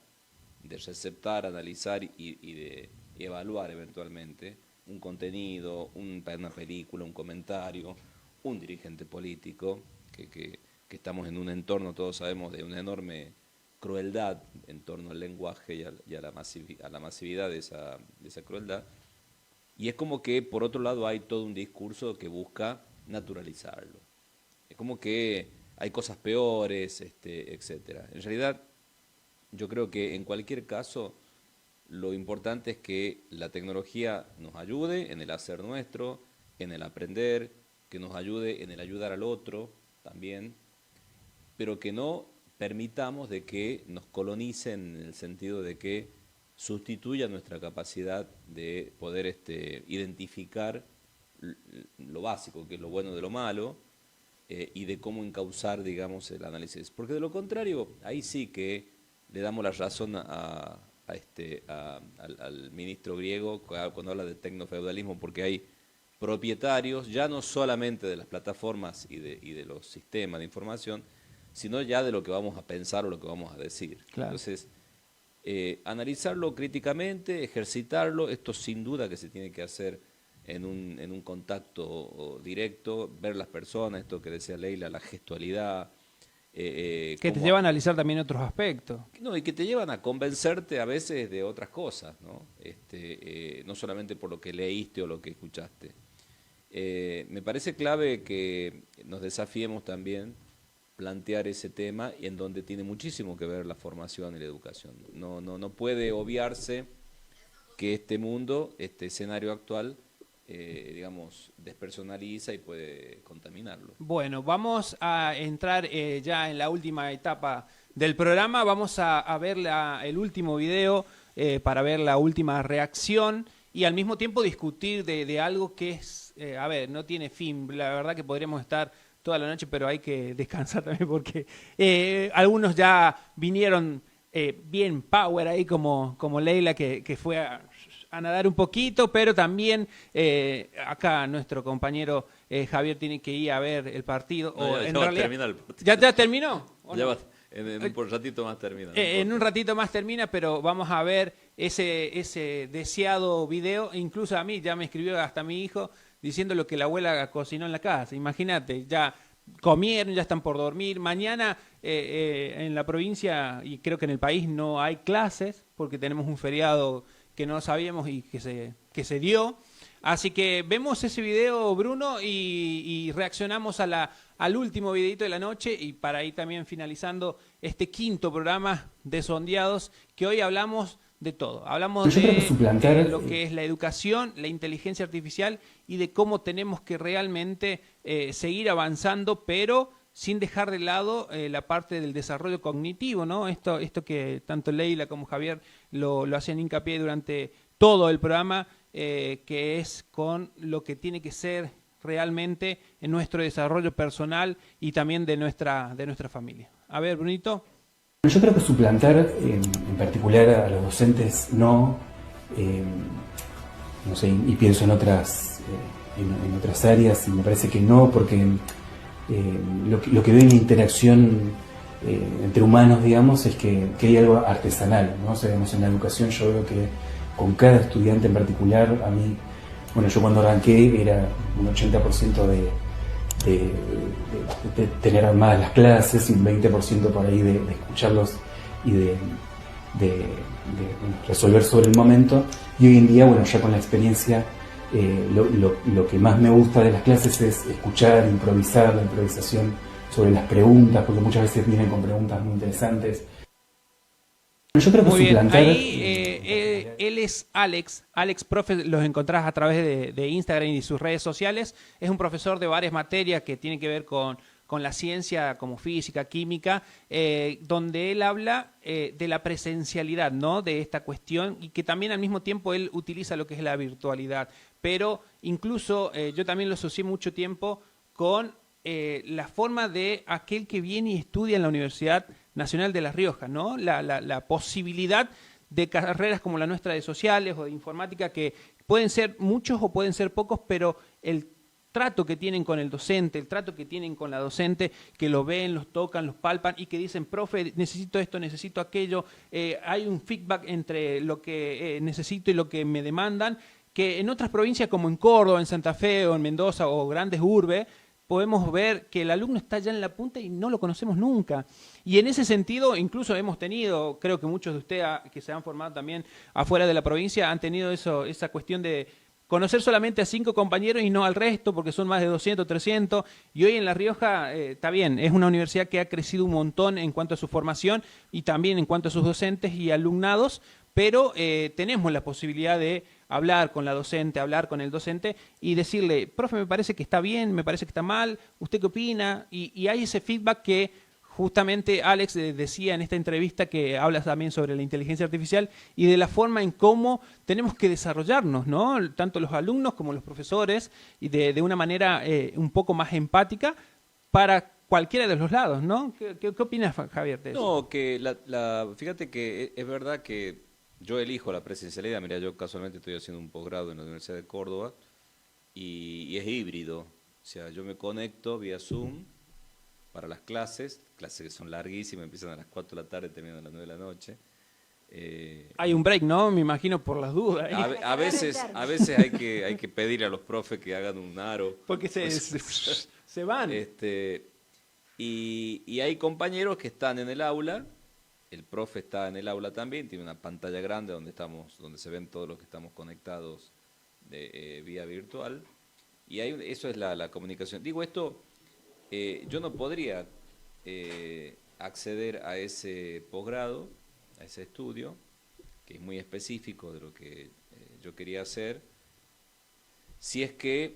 Speaker 3: de receptar, analizar y de evaluar eventualmente un contenido, una película, un comentario, un dirigente político, que estamos en un entorno, todos sabemos, de una enorme crueldad en torno al lenguaje y a la masividad de esa crueldad. Y es como que, por otro lado, hay todo un discurso que busca naturalizarlo. Es como que hay cosas peores, etcétera. En realidad, yo creo que en cualquier caso, lo importante es que la tecnología nos ayude en el hacer nuestro, en el aprender, que nos ayude en el ayudar al otro también, pero que no permitamos de que nos colonicen en el sentido de que sustituya nuestra capacidad de poder identificar lo básico, que es lo bueno de lo malo, y de cómo encauzar, digamos, el análisis. Porque de lo contrario, ahí sí que le damos la razón al ministro griego cuando habla de tecnofeudalismo, porque hay propietarios, ya no solamente de las plataformas y de los sistemas de información, sino ya de lo que vamos a pensar o lo que vamos a decir.
Speaker 1: Claro.
Speaker 3: Entonces, analizarlo críticamente, ejercitarlo, esto sin duda que se tiene que hacer en un contacto directo, ver las personas, esto que decía Leila, la gestualidad.
Speaker 1: Que te lleva a analizar también otros aspectos.
Speaker 3: No, y que te llevan a convencerte a veces de otras cosas, ¿no? No solamente por lo que leíste o lo que escuchaste. Me parece clave que nos desafiemos también plantear ese tema y en donde tiene muchísimo que ver la formación y la educación. No puede obviarse que este mundo, este escenario actual, digamos, despersonaliza y puede contaminarlo.
Speaker 1: Bueno, vamos a entrar ya en la última etapa del programa. Vamos a ver el último video para ver la última reacción y al mismo tiempo discutir de algo que es, no tiene fin. La verdad que podríamos estar toda la noche, pero hay que descansar también porque algunos ya vinieron bien power ahí como Leila que fue a nadar un poquito, pero también acá nuestro compañero Javier tiene que ir a ver el partido.
Speaker 3: Termina el partido.
Speaker 1: ¿Ya terminó?
Speaker 3: En un ratito más termina.
Speaker 1: En un ratito más termina, pero vamos a ver ese deseado video. Incluso a mí ya me escribió hasta mi hijo diciendo lo que la abuela cocinó en la casa. Imagínate, ya comieron, ya están por dormir. Mañana en la provincia y creo que en el país no hay clases porque tenemos un feriado que no sabíamos y que se dio. Así que vemos ese video, Bruno, y reaccionamos al último videito de la noche y para ir también finalizando este quinto programa de Sondeados, que hoy hablamos de todo. Hablamos de lo que es la educación, la inteligencia artificial y de cómo tenemos que realmente seguir avanzando, pero sin dejar de lado la parte del desarrollo cognitivo, ¿no? Esto que tanto Leila como Javier lo hacen hincapié durante todo el programa, que es con lo que tiene que ser realmente en nuestro desarrollo personal y también de nuestra familia. A ver, Brunito.
Speaker 7: Yo creo que suplantar, en particular a los docentes, no sé, y pienso en otras áreas, y me parece que no, porque lo que veo en la interacción entre humanos, digamos, es que hay algo artesanal, ¿no? O sea, digamos, en la educación yo veo que con cada estudiante en particular, a mí, bueno, yo cuando arranqué era un 80% de tener armadas las clases y un 20% por ahí de escucharlos y de resolver sobre el momento. Y hoy en día, bueno, ya con la experiencia, lo que más me gusta de las clases es escuchar, improvisar, la improvisación sobre las preguntas, porque muchas veces vienen con preguntas muy interesantes. Yo creo que
Speaker 1: muy bien,
Speaker 7: suplantar...
Speaker 1: ahí él es Alex, profe, los encontrás a través de Instagram y sus redes sociales. Es un profesor de varias materias que tienen que ver con la ciencia como física, química, donde él habla de la presencialidad, ¿no? De esta cuestión, y que también al mismo tiempo él utiliza lo que es la virtualidad. Pero incluso yo también lo asocié mucho tiempo con la forma de aquel que viene y estudia en la Universidad Nacional de La Rioja, ¿no? La posibilidad de carreras como la nuestra de sociales o de informática, que pueden ser muchos o pueden ser pocos, pero el trato que tienen con el docente, el trato que tienen con la docente, que lo ven, los tocan, los palpan y que dicen, profe, necesito esto, necesito aquello, hay un feedback entre lo que necesito y lo que me demandan, que en otras provincias como en Córdoba, en Santa Fe o en Mendoza o grandes urbes, podemos ver que el alumno está ya en la punta y no lo conocemos nunca. Y en ese sentido, incluso hemos tenido, creo que muchos de ustedes que se han formado también afuera de la provincia, han tenido esa cuestión de conocer solamente a 5 compañeros y no al resto, porque son más de 200, 300. Y hoy en La Rioja, está bien, es una universidad que ha crecido un montón en cuanto a su formación y también en cuanto a sus docentes y alumnados, pero tenemos la posibilidad de hablar con la docente, hablar con el docente y decirle, profe, me parece que está bien, me parece que está mal, ¿usted qué opina? Y hay ese feedback que justamente Alex decía en esta entrevista, que habla también sobre la inteligencia artificial y de la forma en cómo tenemos que desarrollarnos, ¿no? Tanto los alumnos como los profesores, y de una manera un poco más empática para cualquiera de los lados, ¿no? ¿Qué opinas, Javier, de eso?
Speaker 3: No, que fíjate que es verdad que yo elijo la presencialidad. Mira, yo casualmente estoy haciendo un posgrado en la Universidad de Córdoba y es híbrido. O sea, yo me conecto vía Zoom para las clases que son larguísimas, empiezan a las 4 de la tarde, terminan a las 9 de la noche.
Speaker 1: Hay un break, ¿no? Me imagino por las dudas.
Speaker 3: A veces hay que pedir a los profes que hagan un aro.
Speaker 1: Porque se van.
Speaker 3: Y hay compañeros que están en el aula. El profe está en el aula también, tiene una pantalla grande donde se ven todos los que estamos conectados vía virtual. Y eso es la comunicación. Digo esto, yo no podría acceder a ese posgrado, a ese estudio, que es muy específico de lo que yo quería hacer, si es que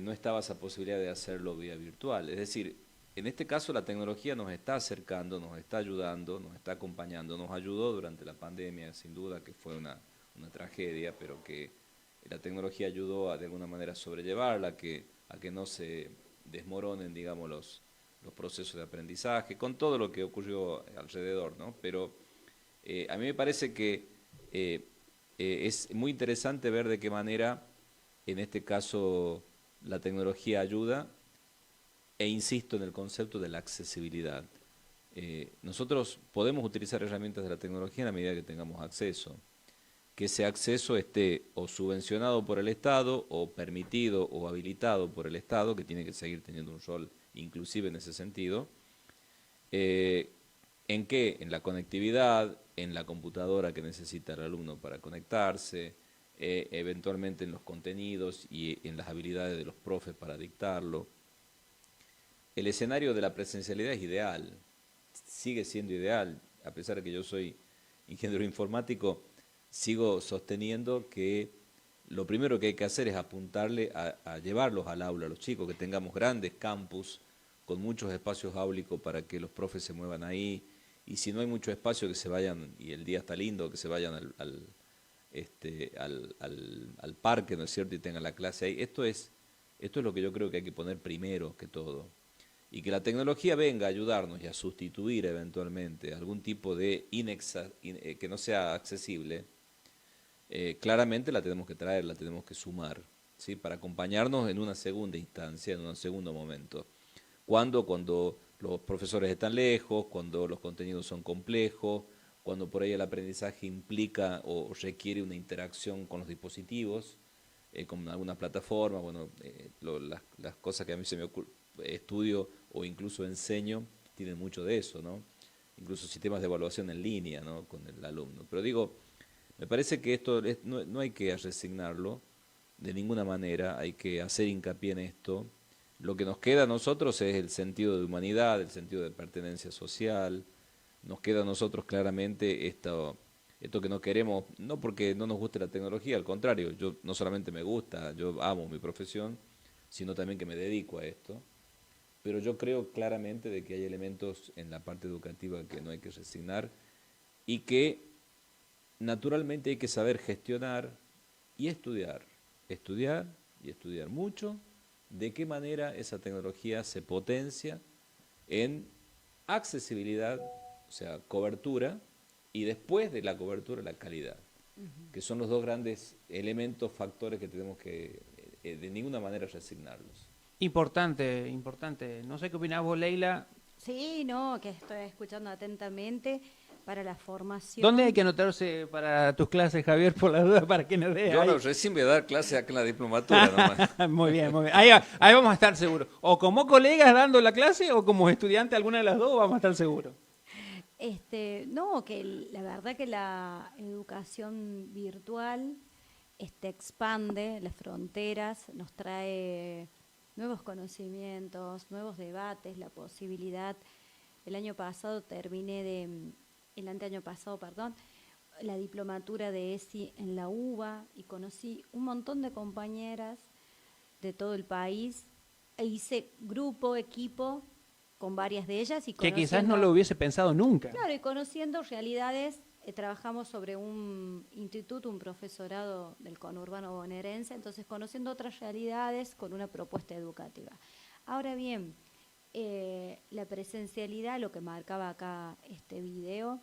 Speaker 3: no estaba esa posibilidad de hacerlo vía virtual. Es decir, en este caso la tecnología nos está acercando, nos está ayudando, nos está acompañando, nos ayudó durante la pandemia, sin duda que fue una tragedia, pero que la tecnología ayudó de alguna manera a sobrellevarla, a que no se desmoronen, digamos, los procesos de aprendizaje, con todo lo que ocurrió alrededor, ¿no? Pero a mí me parece que es muy interesante ver de qué manera, en este caso, la tecnología ayuda. E insisto en el concepto de la accesibilidad. Nosotros podemos utilizar herramientas de la tecnología en la medida que tengamos acceso. Que ese acceso esté o subvencionado por el Estado, o permitido o habilitado por el Estado, que tiene que seguir teniendo un rol inclusive en ese sentido. ¿En qué? En la conectividad, en la computadora que necesita el alumno para conectarse, eventualmente en los contenidos y en las habilidades de los profes para dictarlo. El escenario de la presencialidad es ideal, sigue siendo ideal, a pesar de que yo soy ingeniero informático, sigo sosteniendo que lo primero que hay que hacer es apuntarle a llevarlos al aula, a los chicos, que tengamos grandes campus con muchos espacios áulicos para que los profes se muevan ahí, y si no hay mucho espacio que se vayan, y el día está lindo, que se vayan al parque, ¿no es cierto?, y tengan la clase ahí. Esto es lo que yo creo que hay que poner primero que todo. Y que la tecnología venga a ayudarnos y a sustituir eventualmente algún tipo de que no sea accesible, claramente la tenemos que traer, la tenemos que sumar, ¿sí? Para acompañarnos en una segunda instancia, en un segundo momento. Cuando los profesores están lejos, cuando los contenidos son complejos, cuando por ahí el aprendizaje implica o requiere una interacción con los dispositivos, con algunas plataformas, bueno, las cosas que a mí se me estudio o incluso enseño tienen mucho de eso, ¿no? Incluso sistemas de evaluación en línea, ¿no? Con el alumno. Pero digo, me parece que esto no hay que resignarlo de ninguna manera, hay que hacer hincapié en esto. Lo que nos queda a nosotros es el sentido de humanidad, el sentido de pertenencia social. Nos queda a nosotros claramente esto que no queremos, no porque no nos guste la tecnología, al contrario, yo no solamente me gusta, yo amo mi profesión, sino también que me dedico a esto. Pero yo creo claramente de que hay elementos en la parte educativa que no hay que resignar y que naturalmente hay que saber gestionar y estudiar y estudiar mucho de qué manera esa tecnología se potencia en accesibilidad, o sea, cobertura, y después de la cobertura, la calidad, que son los dos grandes elementos, factores que tenemos que de ninguna manera resignarlos.
Speaker 1: Importante, importante. No sé qué opinás vos, Leila.
Speaker 2: Sí, no, que estoy escuchando atentamente para la formación.
Speaker 1: ¿Dónde hay que anotarse para tus clases, Javier, por la duda, para que nos veas?
Speaker 3: Yo no, recién voy a dar clases acá en la diplomatura nomás.
Speaker 1: Muy bien, muy bien. Ahí vamos a estar seguros. O como colegas dando la clase o como estudiante, alguna de las dos, vamos a estar seguros.
Speaker 2: No, que la verdad que la educación virtual expande las fronteras, nos trae nuevos conocimientos, nuevos debates, la posibilidad. El anteaño pasado, la diplomatura de ESI en la UBA y conocí un montón de compañeras de todo el país e hice equipo con varias de ellas. Y
Speaker 1: que quizás no lo hubiese pensado nunca.
Speaker 2: Claro, y conociendo realidades, trabajamos sobre un instituto, un profesorado del conurbano bonaerense, entonces conociendo otras realidades con una propuesta educativa. Ahora bien, la presencialidad, lo que marcaba acá este video,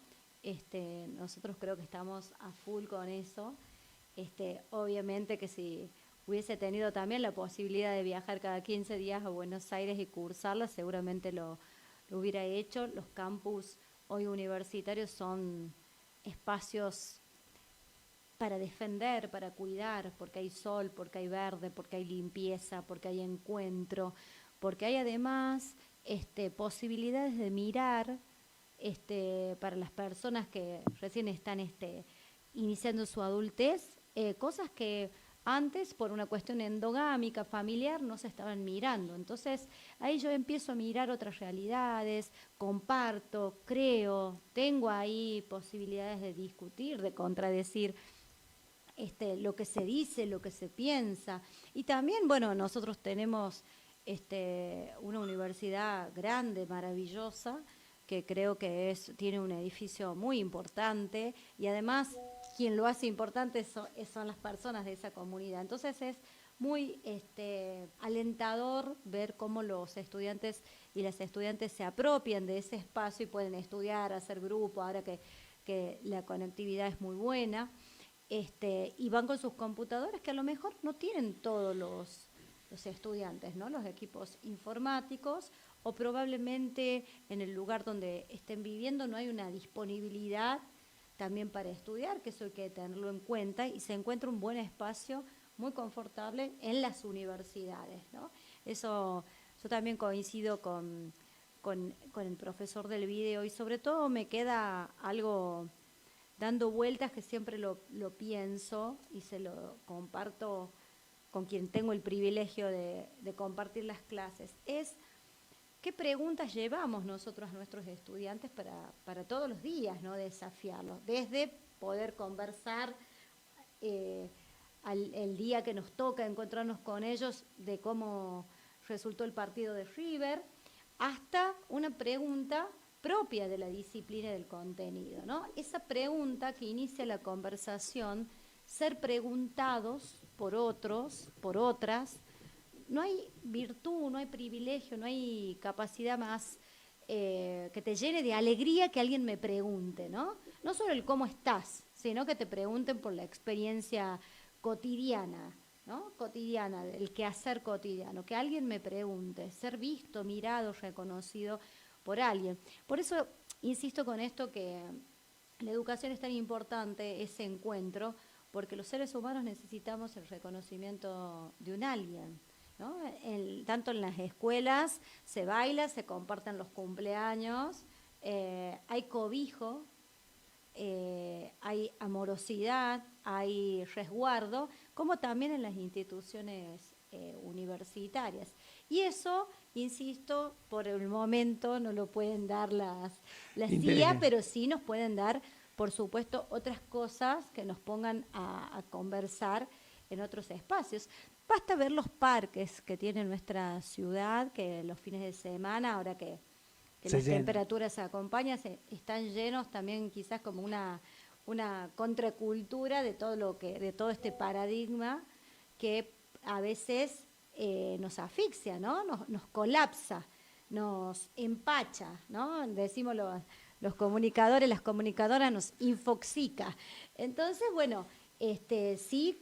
Speaker 2: nosotros creo que estamos a full con eso. Obviamente que si hubiese tenido también la posibilidad de viajar cada 15 días a Buenos Aires y cursarla, seguramente lo hubiera hecho. Los campus hoy universitarios son espacios para defender, para cuidar, porque hay sol, porque hay verde, porque hay limpieza, porque hay encuentro, porque hay además posibilidades de mirar para las personas que recién están iniciando su adultez, cosas que antes, por una cuestión endogámica, familiar, no se estaban mirando. Entonces, ahí yo empiezo a mirar otras realidades, comparto, creo, tengo ahí posibilidades de discutir, de contradecir lo que se dice, lo que se piensa. Y también, bueno, nosotros tenemos una universidad grande, maravillosa, que creo que tiene un edificio muy importante y además quien lo hace importante son las personas de esa comunidad. Entonces es muy alentador ver cómo los estudiantes y las estudiantes se apropian de ese espacio y pueden estudiar, hacer grupo, ahora que la conectividad es muy buena, y van con sus computadoras que a lo mejor no tienen todos los estudiantes, ¿no? Los equipos informáticos, o probablemente en el lugar donde estén viviendo no hay una disponibilidad también para estudiar, que eso hay que tenerlo en cuenta, y se encuentra un buen espacio muy confortable en las universidades, ¿no? Eso, yo también coincido con el profesor del video, y sobre todo me queda algo dando vueltas que siempre lo pienso y se lo comparto con quien tengo el privilegio de compartir las clases, es qué preguntas llevamos nosotros a nuestros estudiantes para todos los días, ¿no? Desafiarlos, desde poder conversar el día que nos toca encontrarnos con ellos de cómo resultó el partido de River, hasta una pregunta propia de la disciplina del contenido, ¿no? Esa pregunta que inicia la conversación, ser preguntados por otros, por otras. No hay virtud, no hay privilegio, no hay capacidad más que te llene de alegría que alguien me pregunte, ¿no? No solo el cómo estás, sino que te pregunten por la experiencia cotidiana, ¿no? Cotidiana, el quehacer cotidiano, que alguien me pregunte, ser visto, mirado, reconocido por alguien. Por eso insisto con esto que la educación es tan importante, ese encuentro, porque los seres humanos necesitamos el reconocimiento de un alguien, ¿no? Tanto en las escuelas se baila, se comparten los cumpleaños, hay cobijo, hay amorosidad, hay resguardo, como también en las instituciones universitarias. Y eso, insisto, por el momento no lo pueden dar las CIA, pero sí nos pueden dar, por supuesto, otras cosas que nos pongan a conversar en otros espacios. Basta ver los parques que tiene nuestra ciudad, que los fines de semana, ahora que las temperaturas se acompañan, están llenos también quizás como una contracultura de todo este paradigma que a veces nos asfixia, ¿no? Nos colapsa, nos empacha, ¿no? Decimos los comunicadores, las comunicadoras, nos infoxica. Entonces, bueno, sí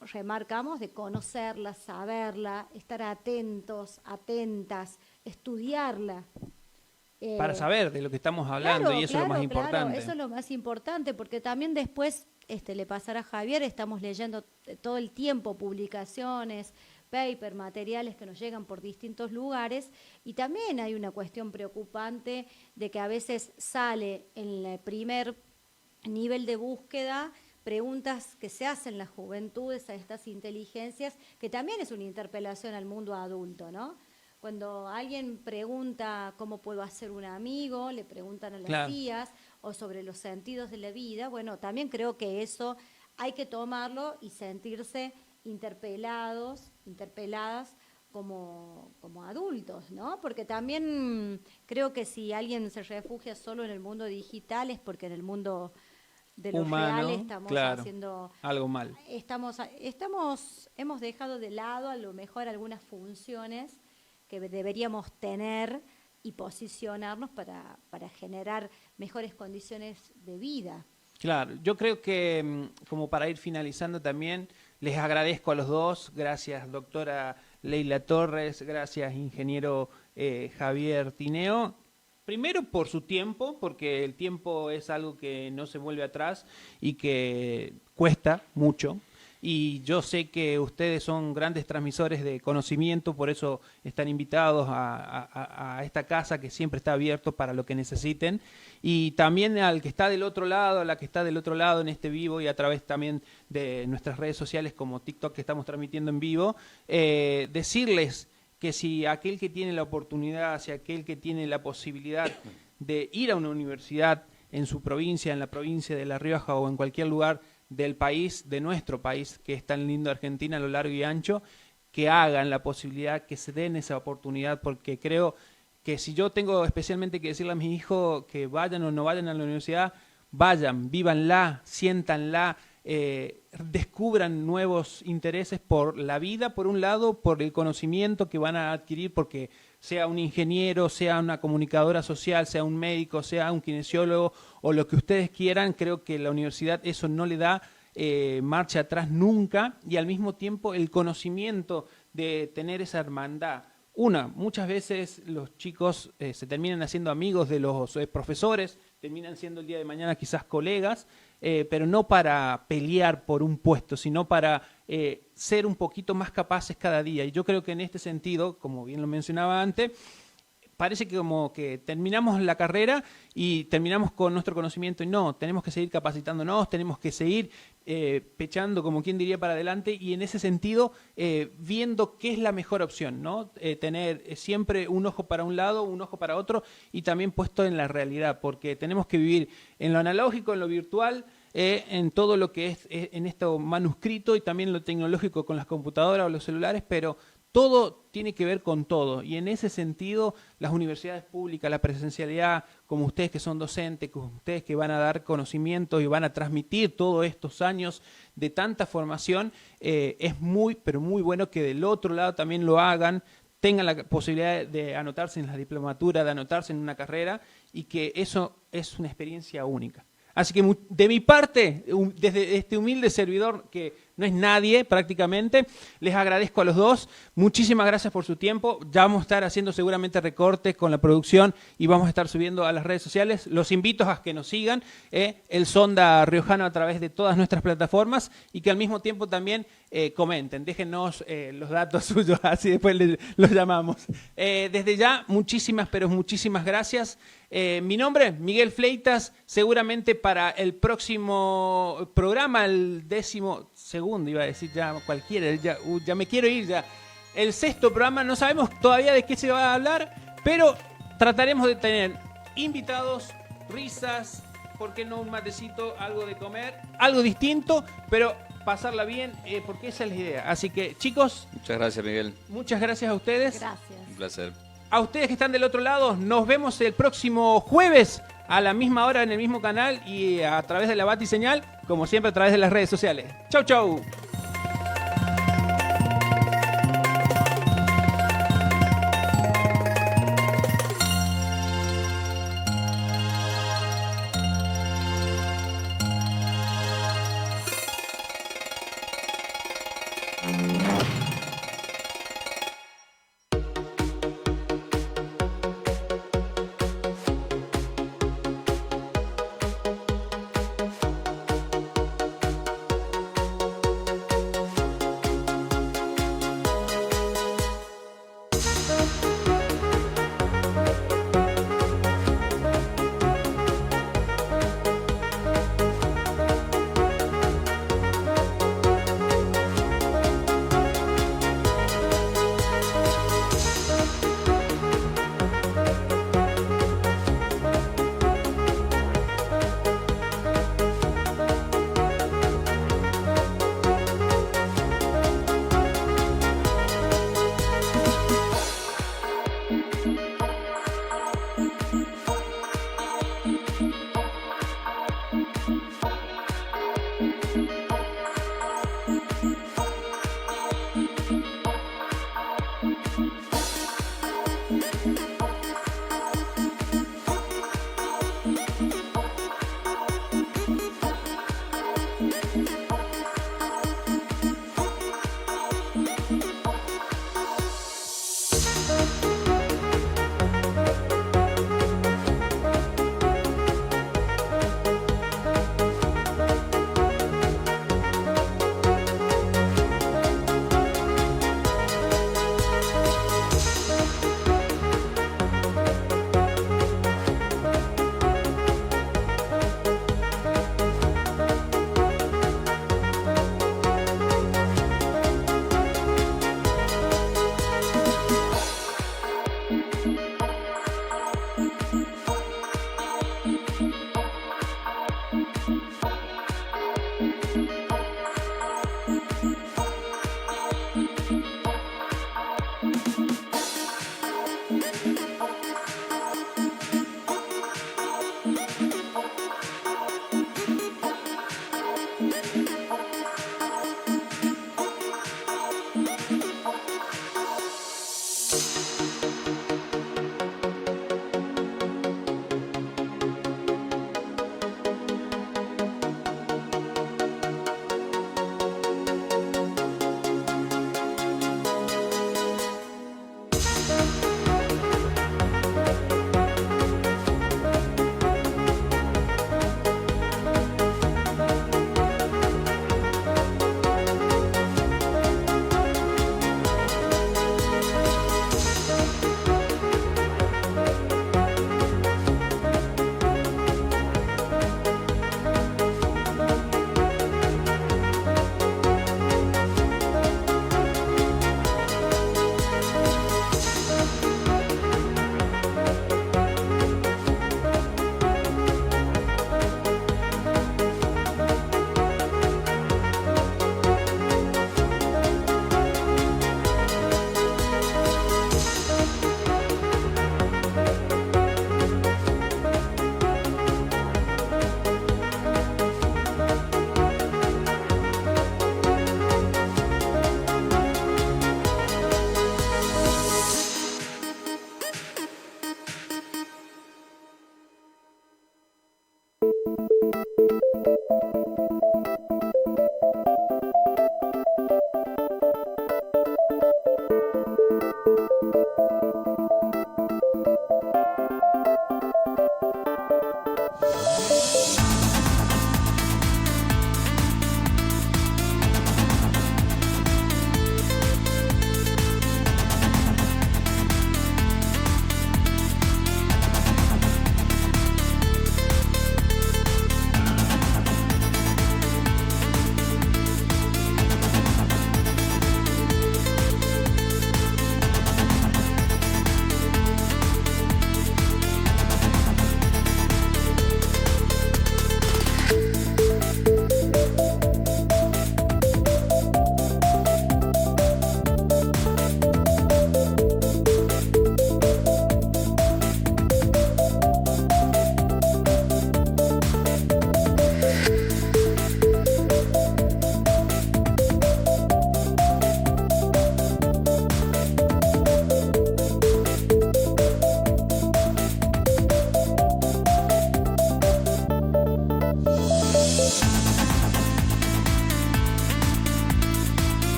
Speaker 2: remarcamos de conocerla, saberla, estar atentos, atentas, estudiarla.
Speaker 1: Para saber de lo que estamos hablando, y eso es lo más importante.
Speaker 2: Claro, eso es lo más importante, porque también después le pasará a Javier, estamos leyendo todo el tiempo publicaciones, paper, materiales que nos llegan por distintos lugares, y también hay una cuestión preocupante de que a veces sale en el primer nivel de búsqueda preguntas que se hacen las juventudes a estas inteligencias, que también es una interpelación al mundo adulto, ¿no? Cuando alguien pregunta cómo puedo hacer un amigo, le preguntan a las tías, o sobre los sentidos de la vida, bueno, también creo que eso hay que tomarlo y sentirse interpeladas como adultos, ¿no? Porque también creo que si alguien se refugia solo en el mundo digital es porque en el mundo de lo real estamos haciendo
Speaker 1: algo mal.
Speaker 2: Hemos dejado de lado a lo mejor algunas funciones que deberíamos tener y posicionarnos para generar mejores condiciones de vida.
Speaker 1: Claro, yo creo que como para ir finalizando también, les agradezco a los dos, gracias doctora Leila Torres, gracias ingeniero Javier Tineo, primero por su tiempo, porque el tiempo es algo que no se vuelve atrás y que cuesta mucho. Y yo sé que ustedes son grandes transmisores de conocimiento, por eso están invitados a esta casa que siempre está abierto para lo que necesiten. Y también al que está del otro lado, a la que está del otro lado en este vivo y a través también de nuestras redes sociales como TikTok que estamos transmitiendo en vivo, decirles que si aquel que tiene la oportunidad, si aquel que tiene la posibilidad de ir a una universidad en su provincia, en la provincia de La Rioja o en cualquier lugar del país, de nuestro país, que es tan lindo Argentina a lo largo y ancho, que hagan la posibilidad, que se den esa oportunidad, porque creo que si yo tengo especialmente que decirle a mis hijos que vayan o no vayan a la universidad, vayan, vívanla, siéntanla, descubran nuevos intereses por la vida, por un lado, por el conocimiento que van a adquirir, porque sea un ingeniero, sea una comunicadora social, sea un médico, sea un kinesiólogo o lo que ustedes quieran, creo que la universidad eso no le da marcha atrás nunca, y al mismo tiempo el conocimiento de tener esa hermandad. Muchas veces los chicos se terminan haciendo amigos de los profesores, terminan siendo el día de mañana quizás colegas, pero no para pelear por un puesto, sino para ser un poquito más capaces cada día. Y yo creo que en este sentido, como bien lo mencionaba antes, parece que como que terminamos la carrera y terminamos con nuestro conocimiento, y no, tenemos que seguir capacitándonos, tenemos que seguir pechando, como quien diría, para adelante, y en ese sentido viendo qué es la mejor opción, ¿no? Tener siempre un ojo para un lado, un ojo para otro, y también puesto en la realidad, porque tenemos que vivir en lo analógico, en lo virtual, en todo lo que es en esto manuscrito, y también lo tecnológico con las computadoras o los celulares, pero todo tiene que ver con todo, y en ese sentido las universidades públicas, la presencialidad, como ustedes que son docentes, como ustedes que van a dar conocimientos y van a transmitir todos estos años de tanta formación, es muy, pero muy bueno que del otro lado también lo hagan, tengan la posibilidad de anotarse en la diplomatura, de anotarse en una carrera, y que eso es una experiencia única. Así que de mi parte, desde este humilde servidor que no es nadie prácticamente. Les agradezco a los dos. Muchísimas gracias por su tiempo. Ya vamos a estar haciendo seguramente recortes con la producción y vamos a estar subiendo a las redes sociales. Los invito a que nos sigan, el Sonda Riojano a través de todas nuestras plataformas y que al mismo tiempo también comenten. Déjennos los datos suyos, así después los llamamos. Desde ya, muchísimas, pero muchísimas gracias. Mi nombre, Miguel Fleitas, seguramente para el próximo programa, el 12º, iba a decir ya cualquiera, ya me quiero ir ya. El 6º programa, no sabemos todavía de qué se va a hablar, pero trataremos de tener invitados, risas, ¿por qué no un matecito, algo de comer, algo distinto, pero pasarla bien, porque esa es la idea. Así que, chicos.
Speaker 3: Muchas gracias, Miguel.
Speaker 1: Muchas gracias a ustedes.
Speaker 2: Gracias.
Speaker 3: Un placer.
Speaker 1: A ustedes que están del otro lado, nos vemos el próximo jueves a la misma hora en el mismo canal y a través de la Batiseñal, como siempre a través de las redes sociales. Chau, chau.